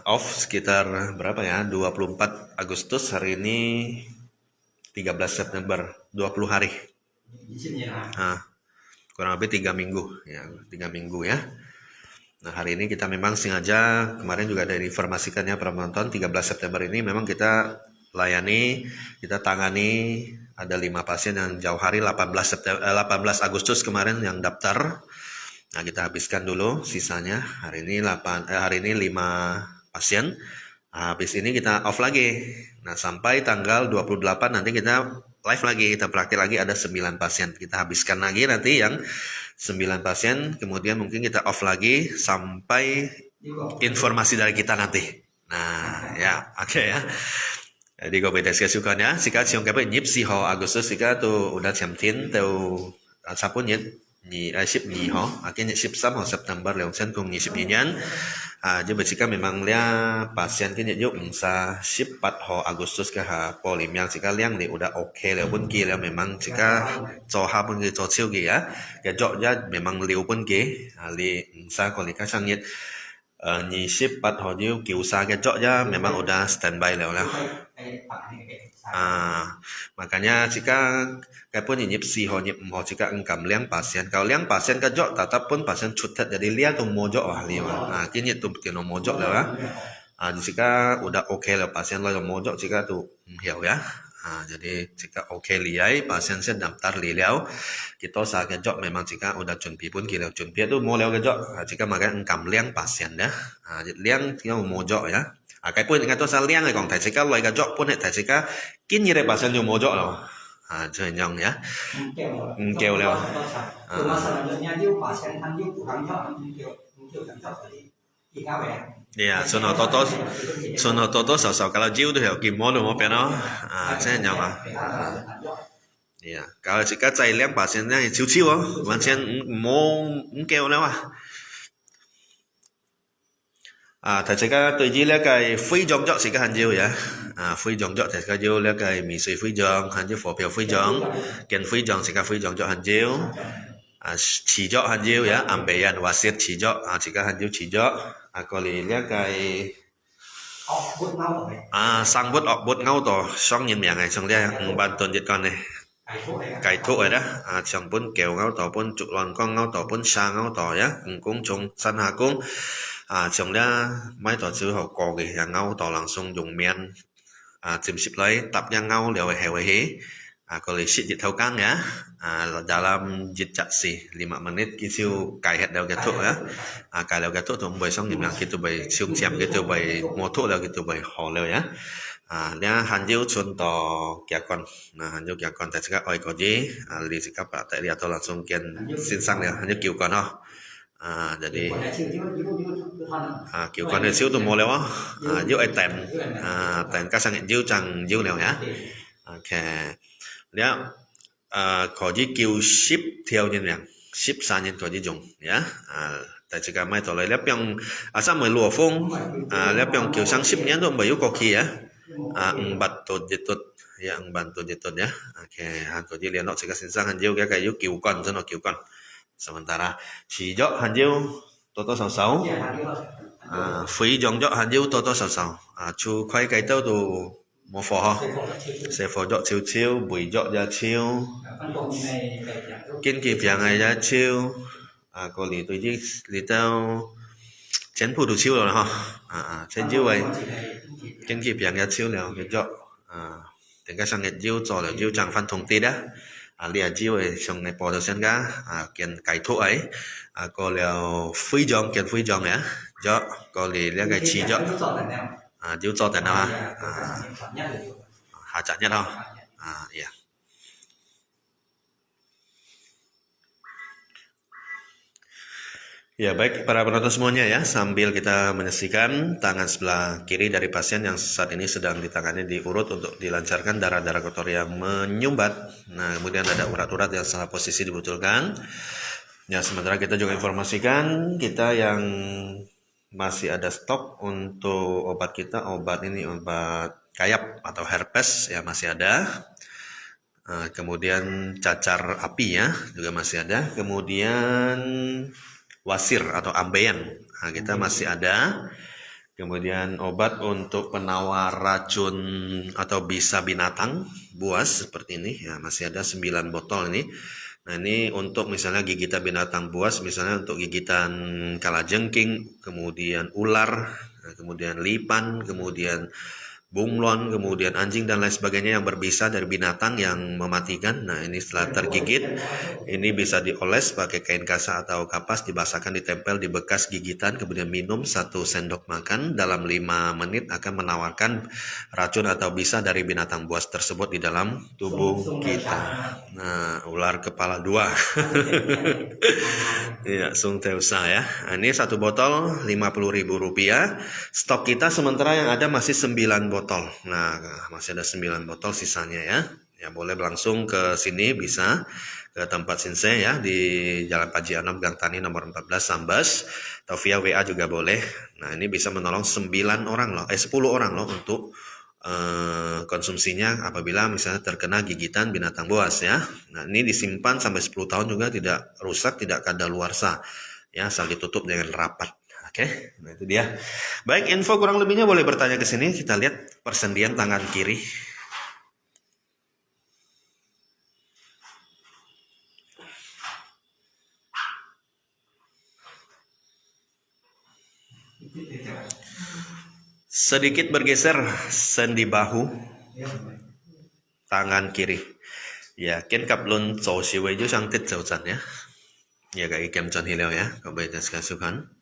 off sekitar berapa ya? 24 Agustus, hari ini 13 September, 20 hari. Nah, kurang lebih 3 minggu ya, 3 minggu ya. Nah, hari ini kita memang sengaja, kemarin juga ada informasikannya para penonton, 13 September ini memang kita layani, kita tangani ada 5 pasien yang jauh hari 18 Agustus kemarin yang daftar. Nah, kita habiskan dulu sisanya. Hari ini 5 pasien. Nah, habis ini kita off lagi. Nah, sampai tanggal 28 nanti kita live lagi, kita praktik lagi ada 9 pasien. Kita habiskan lagi nanti yang 9 pasien, kemudian mungkin kita off lagi sampai informasi dari kita nanti. Nah, ya, oke ya. Jadi gue beda sekali ya. Jika siang kepada nyip si ho Agustus jika tu udah jam tin tu sapun nyip ship nhì ho, akhirnya ship sam ho September leong sen kung nhì ship nhì nyan. Jadi jika memang lia pasien kini yuk sa ship 4 ho Agustus ke ha polim yang jika liang ni udah oke leo pun ki leo memang jika cho ha pun ki cho chiu ki ya. Cái jok ya memang liu pun ki li sa ko li ka sang nhit nhì ship 4 ho diu kiu sa cái jok ya memang udah standby leo lah. Makanya jika pun nyip si ho nyip ho jika engkam liang pasien kalau liang pasien kejok tetap pun pasien cutet jadi liang tu mojok lah liang kini tu tino mojok lah jika udah oke lah pasien lah mojok jika tu hiểu ya jadi jika oke liai pasien saya daftar liau kita saat kejok memang jika udah chuẩn bị pun kita chuẩn bị tu mau liau kejok jika makanya engkam liang pasien dah liang tinggal mojok ya cái pun ngay tôi sang liang này còn thầy sĩ loại cái job pun này thầy sĩ kín như đây bà sen dùng mô job rồi chơi nhong nhá kêu leo iya sono toto sầu kalau jiu tuh hiểu kìm mô được một nó chơi nhong iya kalau jika chạy liang bà sen này chiu chiu bà sen mô kêu leo thầy sẽ có tự nhiên là cái phi dòng dọ sẽ có hành diêu vậy phi dòng dọ thầy có diêu là cái mì xì phi dòng hành diêu phổ biểu phi dòng kiện phi dòng sẽ có phi dòng dọ hành diêu chỉ dọ hành diêu vậy am bề anh và xét chỉ dọ chỉ có hành diêu chỉ dọ có lẽ là cái sang bút ọt bút ngâu tổ xong nhìn miệng này xong đây ban tuần dịch con này cái thuốc rồi đó xong bún kẹo ngâu tổ bún chụp lon con ngâu tổ bún sa ngâu tổ nhá cũng chung săn hà cũng chồng đã mấy tổ sư họ có cái hàng ngâu tỏ lăng sung dùng men chìm ship lấy tập nhang ngâu liệu heo hế có lẽ ship dịch thâu căng nhá dalam dịch chặt xì 5 menit kisiu cài hết đều cái thuốc á cài đều cái thuốc tụi bày xong nhìn là cái tụi bày siêu xem cái tụi bày mua thuốc là cái tụi bày họ đều nhá dia hanjil contoh kiakon hanjil kiakon tại các oi có gì li sikap tại dia atau langsung kian sinsang ya hanjil kiu kon jadi kiểu con này siêu tụi mồ leo diêu ai tèn các sang diêu chẳng diêu leo nhá ok nhá có gì kiểu ship theo như này ship sang như có gì dùng nhá tại chỉ cả mai tổ lấy lép yang sao mới lùa phong lép yang kiểu sang ship nhá rồi mới yêu cầu kia bật tụt dịch tụt ya bật tụt dịch tụt nhá ok hàng có gì liền nó sẽ có sang hàng diêu cái yêu kiểu con cho nó kiểu con sementara chỉ dọ hàng diêu toto sáu sáu phí dòng dọ hàng diêu toto sáu sáu chú khoai cái tao đồ một phò sẽ phò dọ chiêu chiêu bùi dọ ra chiêu kiên kịp dạng này ra chiêu có lý tôi chứ lý tao Chén phụ đủ chiêu rồi ha. Chén chiêu vậy. Chỉ là những gì Chén kịp yang ya chiêu liao cái chỗ. Tiếng cái sang cái chiêu cho là chiêu chẳng phan thông tít á. Lia chiêu ấy xong này bỏ được sen cá. Kiên cải thụ ấy. Có liao phi dòng kiên phi dòng á. Cho có liao cái chi cho. Cái chọn là nào? Chiêu cho tận nào ha. Cái sản phẩm nhất là điều Hạ chặt nhất không? Iya. Ya baik para penonton semuanya ya, sambil kita menyaksikan tangan sebelah kiri dari pasien yang saat ini sedang ditangani diurut untuk dilancarkan darah-darah kotor yang menyumbat. Nah kemudian ada urat-urat yang salah posisi dibetulkan. Ya sementara kita juga informasikan kita yang masih ada stok untuk obat kita, obat kayap atau herpes ya masih ada. Kemudian cacar api ya juga masih ada. Kemudian wasir atau ambeien kita masih ada. Kemudian obat untuk penawar racun atau bisa binatang buas seperti ini ya masih ada 9 botol ini. Nah ini untuk misalnya gigitan binatang buas, misalnya untuk gigitan kalajengking, kemudian ular, kemudian lipan, kemudian bunglon, kemudian anjing dan lain sebagainya yang berbisa dari binatang yang mematikan. Nah ini setelah tergigit, ini bisa dioles pakai kain kasa atau kapas, dibasahkan, ditempel di bekas gigitan, kemudian minum 1 sendok makan. Dalam 5 menit akan menawarkan racun atau bisa dari binatang buas tersebut di dalam tubuh kita. Nah ular kepala 2. Iya, Sung Teusa ya. Ini 1 botol Rp50.000. Stok kita sementara yang ada masih 9 botol. Nah, masih ada 9 botol sisanya ya. Ya boleh langsung ke sini bisa ke tempat Sinse ya di Jalan Paji Anom Gang Tani nomor 14 Sambas atau via WA juga boleh. Nah, ini bisa menolong 10 orang loh untuk konsumsinya apabila misalnya terkena gigitan binatang buas ya. Nah, ini disimpan sampai 10 tahun juga tidak rusak, tidak kadaluarsa. Ya, asal ditutup dengan rapat. Oke, nah itu dia. Baik, info kurang lebihnya boleh bertanya ke sini. Kita lihat persendian tangan kiri. Sedikit bergeser sendi bahu tangan kiri. Ya, ken cặp luôn chỗ xíu ấy chứ sang tít dầu dần ya. Ya cái kem chân hi leo ya. Các bạn sẽ sukan.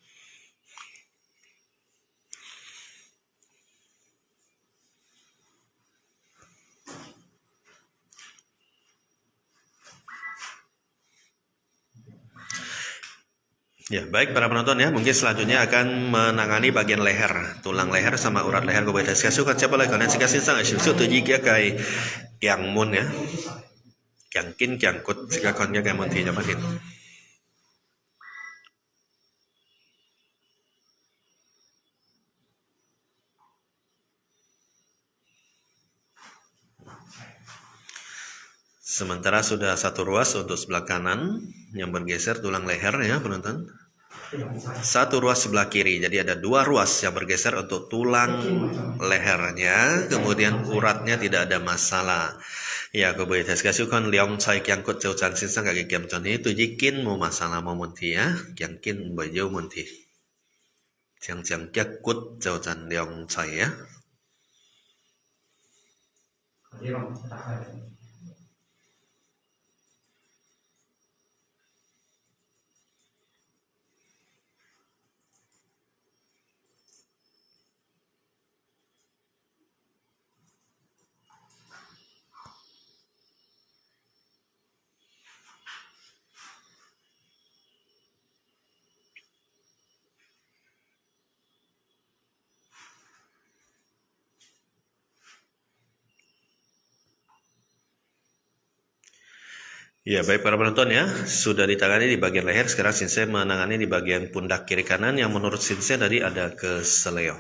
Ya, baik para penonton ya, mungkin selanjutnya akan menangani bagian leher, tulang leher sama urat leher. Các bạn sẽ sukan siapa lagi kalian sẽ xin sang sự tự nhiên cái kiang mun ya. Kiang kin kiang kut jika konnya kiang mun thì cho bạn Sementara sudah 1 ruas untuk sebelah kanan yang bergeser tulang leher ya penonton. 1 ruas sebelah kiri, jadi ada 2 ruas yang bergeser untuk tulang lehernya, kemudian uratnya tidak ada masalah. Ya, cô bơi thầy sư con liom sai kiang cốt châu chan xin sang cái kiam cho ní tôi kin mo masalah mo monti ya, kiang kin bởi dâu monti. Chẳng chẳng kiak cốt châu chan liom sai ya. Ya, baik para penonton ya, sudah ditangani di bagian leher, sekarang Sinse menangani di bagian pundak kiri kanan yang menurut Sinse tadi ada keseleo.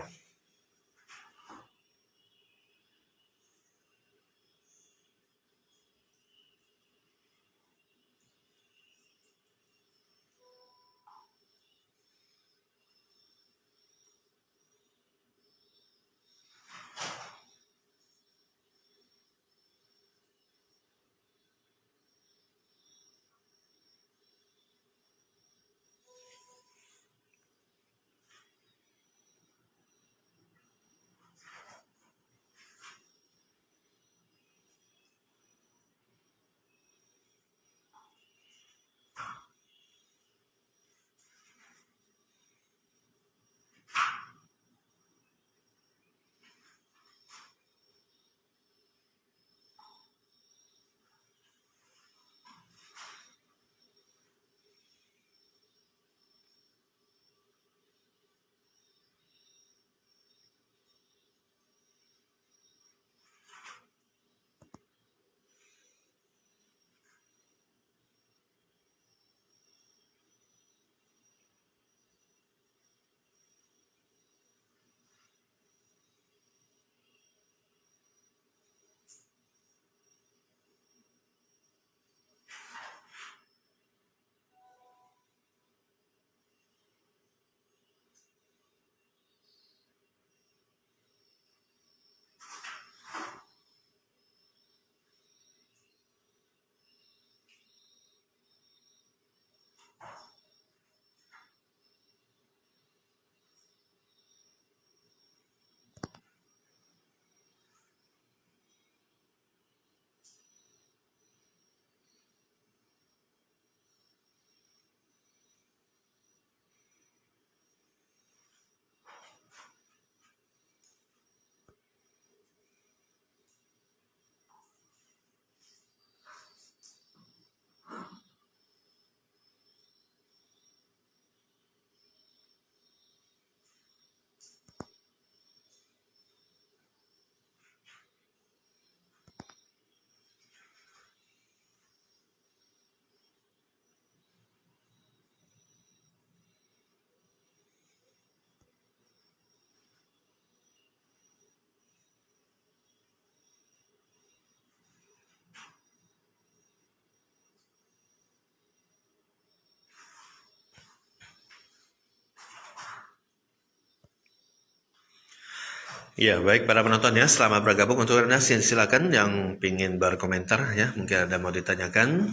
Ya, baik para penonton ya, selamat bergabung. Untuk Anda silakan yang ingin berkomentar ya, mungkin ada mau ditanyakan.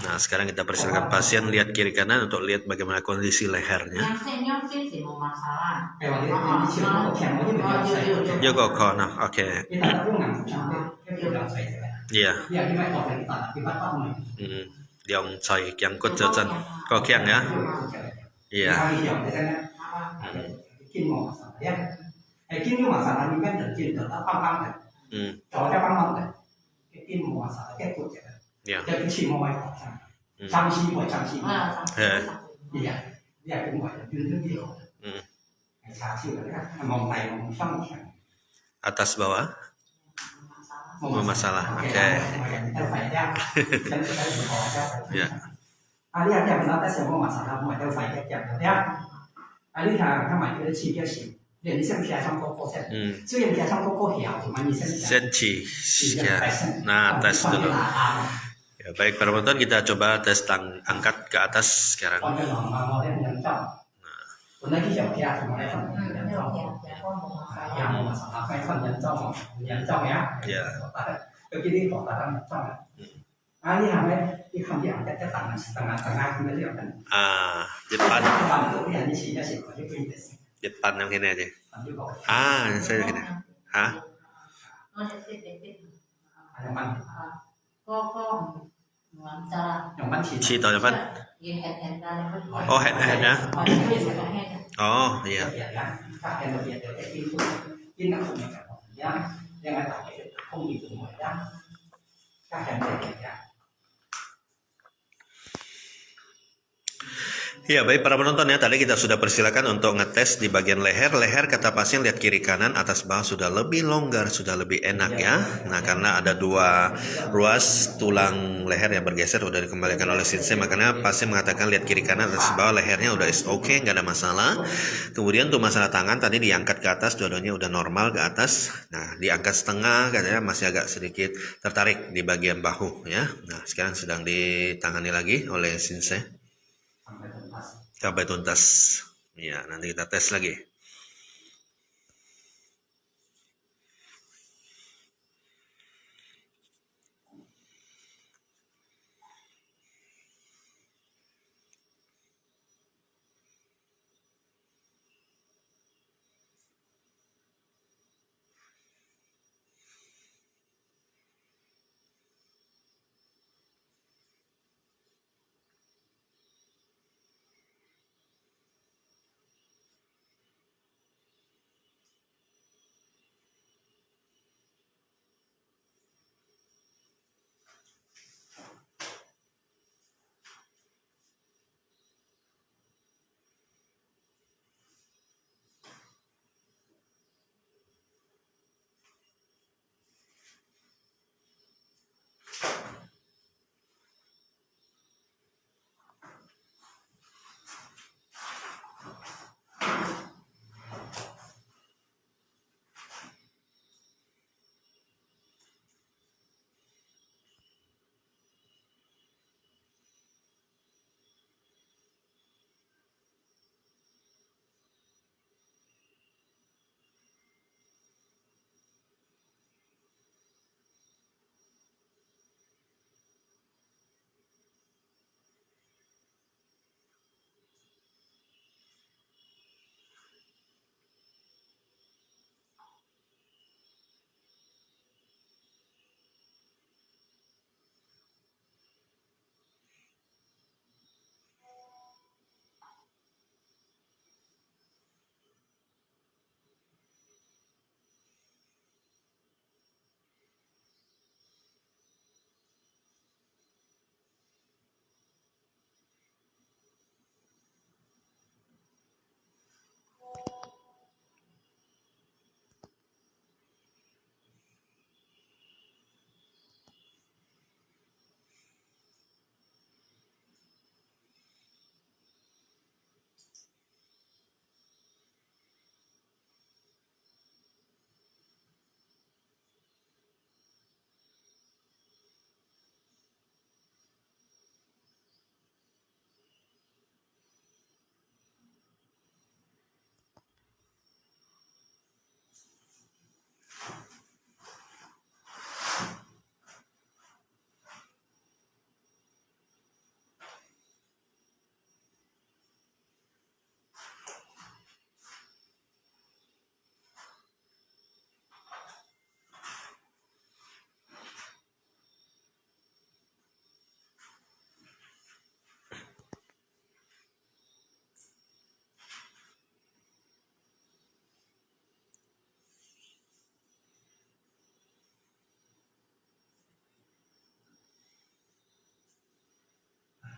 Nah, sekarang kita persilakan pasien lihat kiri kanan untuk lihat bagaimana kondisi lehernya. Yang sih mau masalah. Joko kono, oke. Iya. Yang saya yang kut jajan, kok kiang ya? Iya. Kim mà sản phẩm bên trên được ta băng băng này, cho cái băng băng này, cái kim mà sản cái cột này, Iya. cái chỉ mà ngoài trăm chi ngoài trăm chi, dạ, dạ cũng ngoài là chuyên thức nhiều, sản chi là cái mỏng tay mỏng xong, Atas bawah. Masalah, oke. Ya. Ali ada benar tak semua masalah, mau ada file kerja, ya. Ali他买的企业型。你先撇上高高线，虽然撇上高高条，cuma你先Senchi. Ya. Nah, tes dulu. Ya, baik para penonton, kita coba tes angkat ke atas sekarang. Depan yang ini aja. Saya gini. Hah? Si tahu depan? Oh, head ya. Oh, iya. Ya, baik para penonton ya, tadi kita sudah persilakan untuk ngetes di bagian leher. Leher kata pasien lihat kiri kanan, atas bawah sudah lebih longgar, sudah lebih enak ya. Nah, karena ada dua ruas tulang leher yang bergeser udah dikembalikan oleh Sensei, makanya pasien mengatakan lihat kiri kanan, atas bawah lehernya udah is oke, nggak ada masalah. Kemudian untuk masalah tangan tadi diangkat ke atas, dua-duanya udah normal ke atas. Nah, diangkat setengah katanya masih agak sedikit tertarik di bagian bahu ya. Nah, sekarang sedang ditangani lagi oleh Sensei sampai tuntas. Ya, nanti kita tes lagi.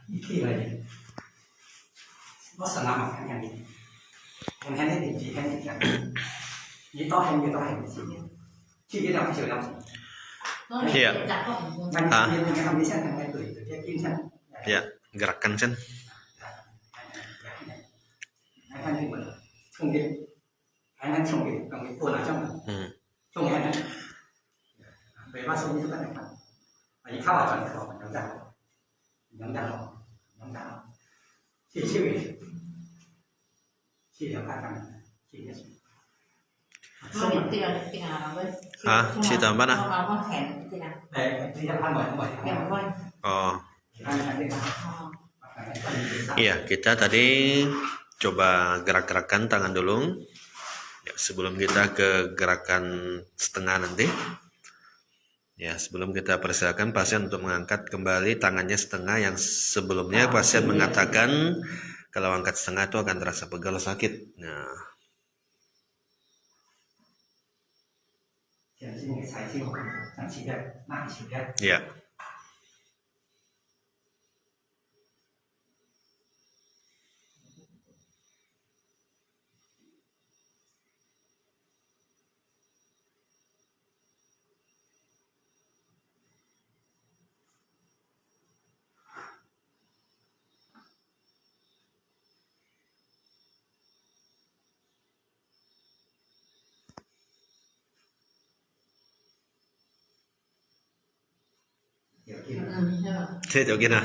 Iki lagi. Nó selama kan yang ini. Yang ini di kan di kan. Ini toh yang kita yang di sini. Chỉ cái nào chiều nào. Nó Iya. chặt không? Mình À. nhìn cái thằng đi xem thằng này tuổi cái kim xem. Ya, gerakan Chan. Anh như vậy. Không biết. Anh không biết còn cái tuần ở trong. Không anh. Về ba số như chúng ta này. Anh khao ở trong khẩu nhóm ra. Nhóm ra. Nhóm ra. Chỉ là phải làm. Chỉ là Nó bị tiền nào với? À, chị tầm bắt à? Nó khèn tiền nào? để đi ra ăn bởi Khèn với. Oh, anh đi iya, kita tadi coba gerak-gerakan tangan dulu. Ya, sebelum kita ke gerakan setengah nanti. Ya, sebelum kita persilakan pasien untuk mengangkat kembali tangannya setengah yang sebelumnya pasien mengatakan kalau angkat setengah itu akan terasa pegal sakit. Nah, ya. Thế chỗ kia nào.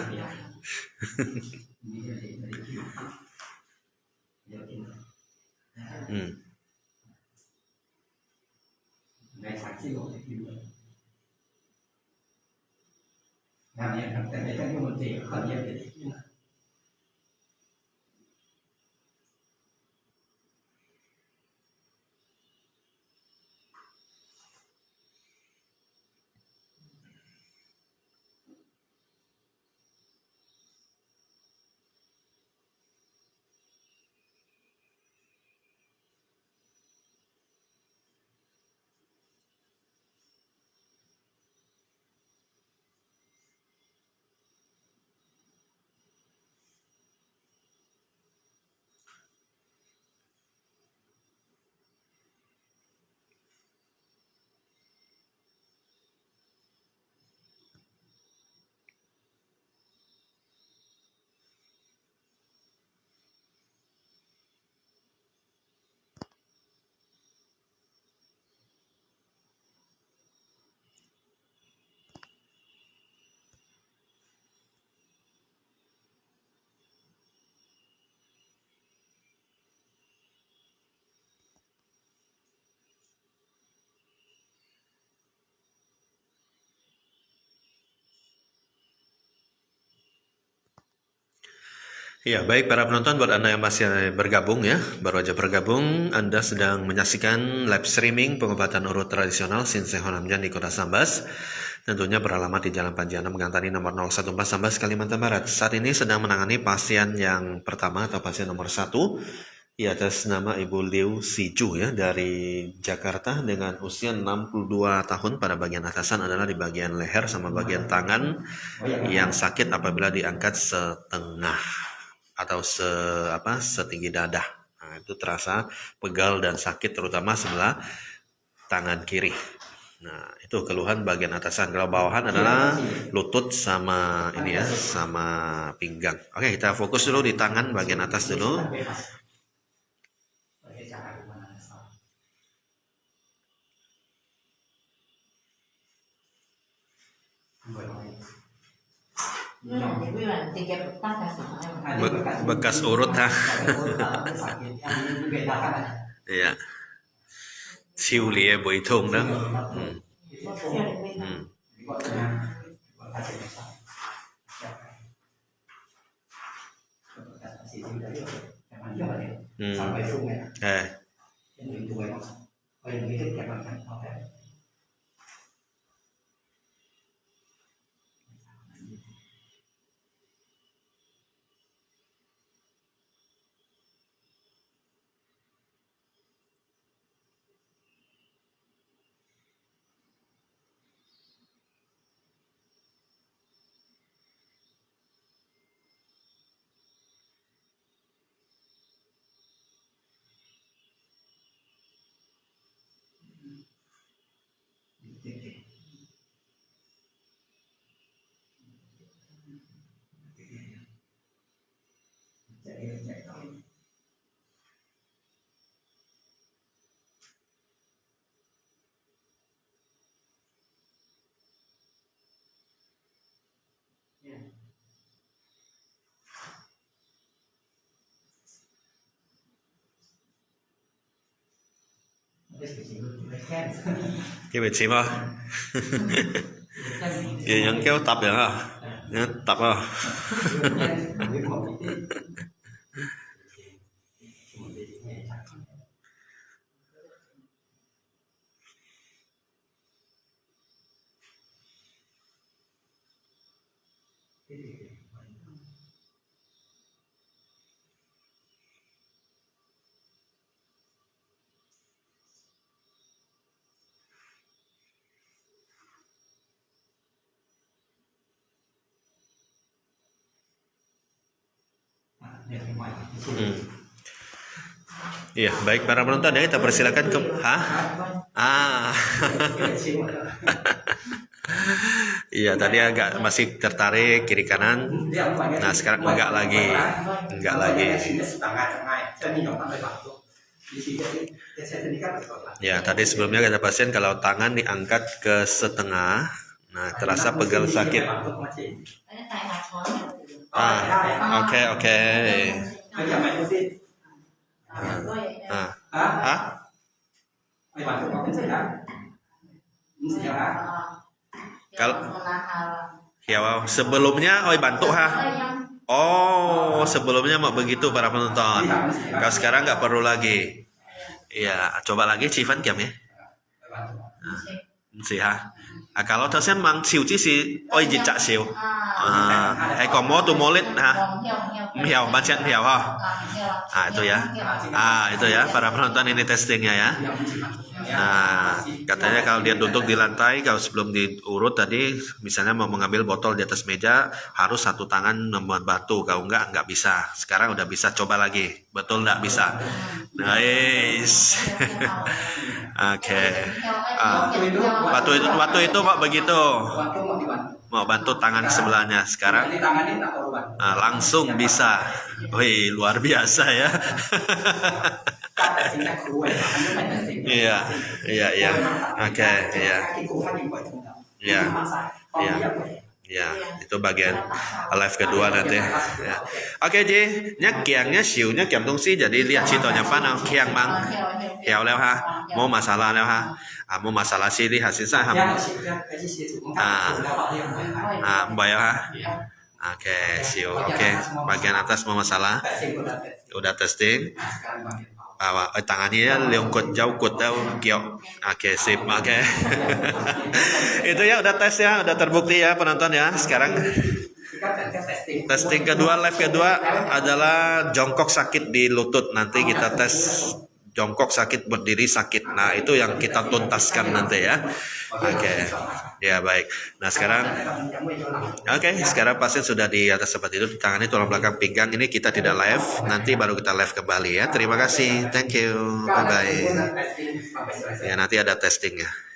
Ya, baik para penonton, buat Anda yang masih bergabung ya, baru aja bergabung, Anda sedang menyaksikan live streaming pengobatan urut tradisional Sinsai Honamjan di Kota Sambas, tentunya beralamat di Jalan Panjianam Gantani nomor 014 Sambas, Kalimantan Barat. Saat ini sedang menangani pasien yang pertama atau pasien nomor 1, atas nama Ibu Liu Siju ya, dari Jakarta dengan usia 62 tahun, pada bagian atasan adalah di bagian leher sama bagian tangan yang sakit apabila diangkat setengah atau setinggi dada. Nah, itu terasa pegal dan sakit terutama sebelah tangan kiri. Nah, itu keluhan bagian atasan. Kalau bawahan adalah lutut sama ini ya, sama pinggang. Oke, kita fokus dulu di tangan bagian atas dulu. Bekas urut ha. Iya. Siêu lìa bụi thùng đó. cái sự chỉ mới khen Cái vị trí mà. Kìa những kéo tập vậy hả? Những tập à? khen với một cái Iya, baik para penonton ya, kita persilakan ke Iya, tadi agak masih tertarik kiri kanan. Nah, sekarang enggak lagi. Ya, tadi sebelumnya kata pasien kalau tangan diangkat ke setengah, nah terasa pegal sakit. Oke. Kalau sebelumnya oi bantu ha. Oh, sebelumnya mau begitu para penonton. Kalau sekarang nggak perlu lagi. Iya, coba lagi Civan kiam ya. Sih ha. Kalau terusnya mang siu chi si oi jicak siu. Komo tu molit ha. Miao, bancet miao ha. Itu ya. Itu ya para penonton, ini testingnya ya. Nah, katanya kalau dia duduk di lantai, kalau sebelum diurut tadi, misalnya mau mengambil botol di atas meja, harus satu tangan membantu. Kalau nggak bisa. Sekarang udah bisa, coba lagi. Betul nggak bisa? Nice. Oke. Waktu itu kok begitu. Mau bantu tangan sebelahnya. Sekarang langsung bisa. Wih, luar biasa ya. Iya. Oke, iya. Ya, itu bagian live kedua nanti. Ya. Oke, Ji. Nya kiangnya siunya kiam tungsi, jadi lihat citonya panang kiang mang. Hiao leo ha. Mau masalah leo ha. Mau masalah sih di hasil sah. Bayar ha. Oke, siu. Oke, bagian atas mau masalah. Udah testing. Tangannya lengkut jauh kiok. Oke, sip. Oke. Itu ya udah tes ya, udah terbukti ya penonton ya. Sekarang testing kedua, live kedua adalah jongkok sakit di lutut. Nanti kita tes jongkok sakit, berdiri sakit. Nah, itu yang kita tuntaskan nanti ya. Oke. Ya, baik. Nah, sekarang sekarang pasien sudah di atas seperti itu, tangannya tulang belakang pinggang. Ini kita tidak live, nanti baru kita live kembali ya. Terima kasih. Thank you. Bye bye. Ya, nanti ada testingnya.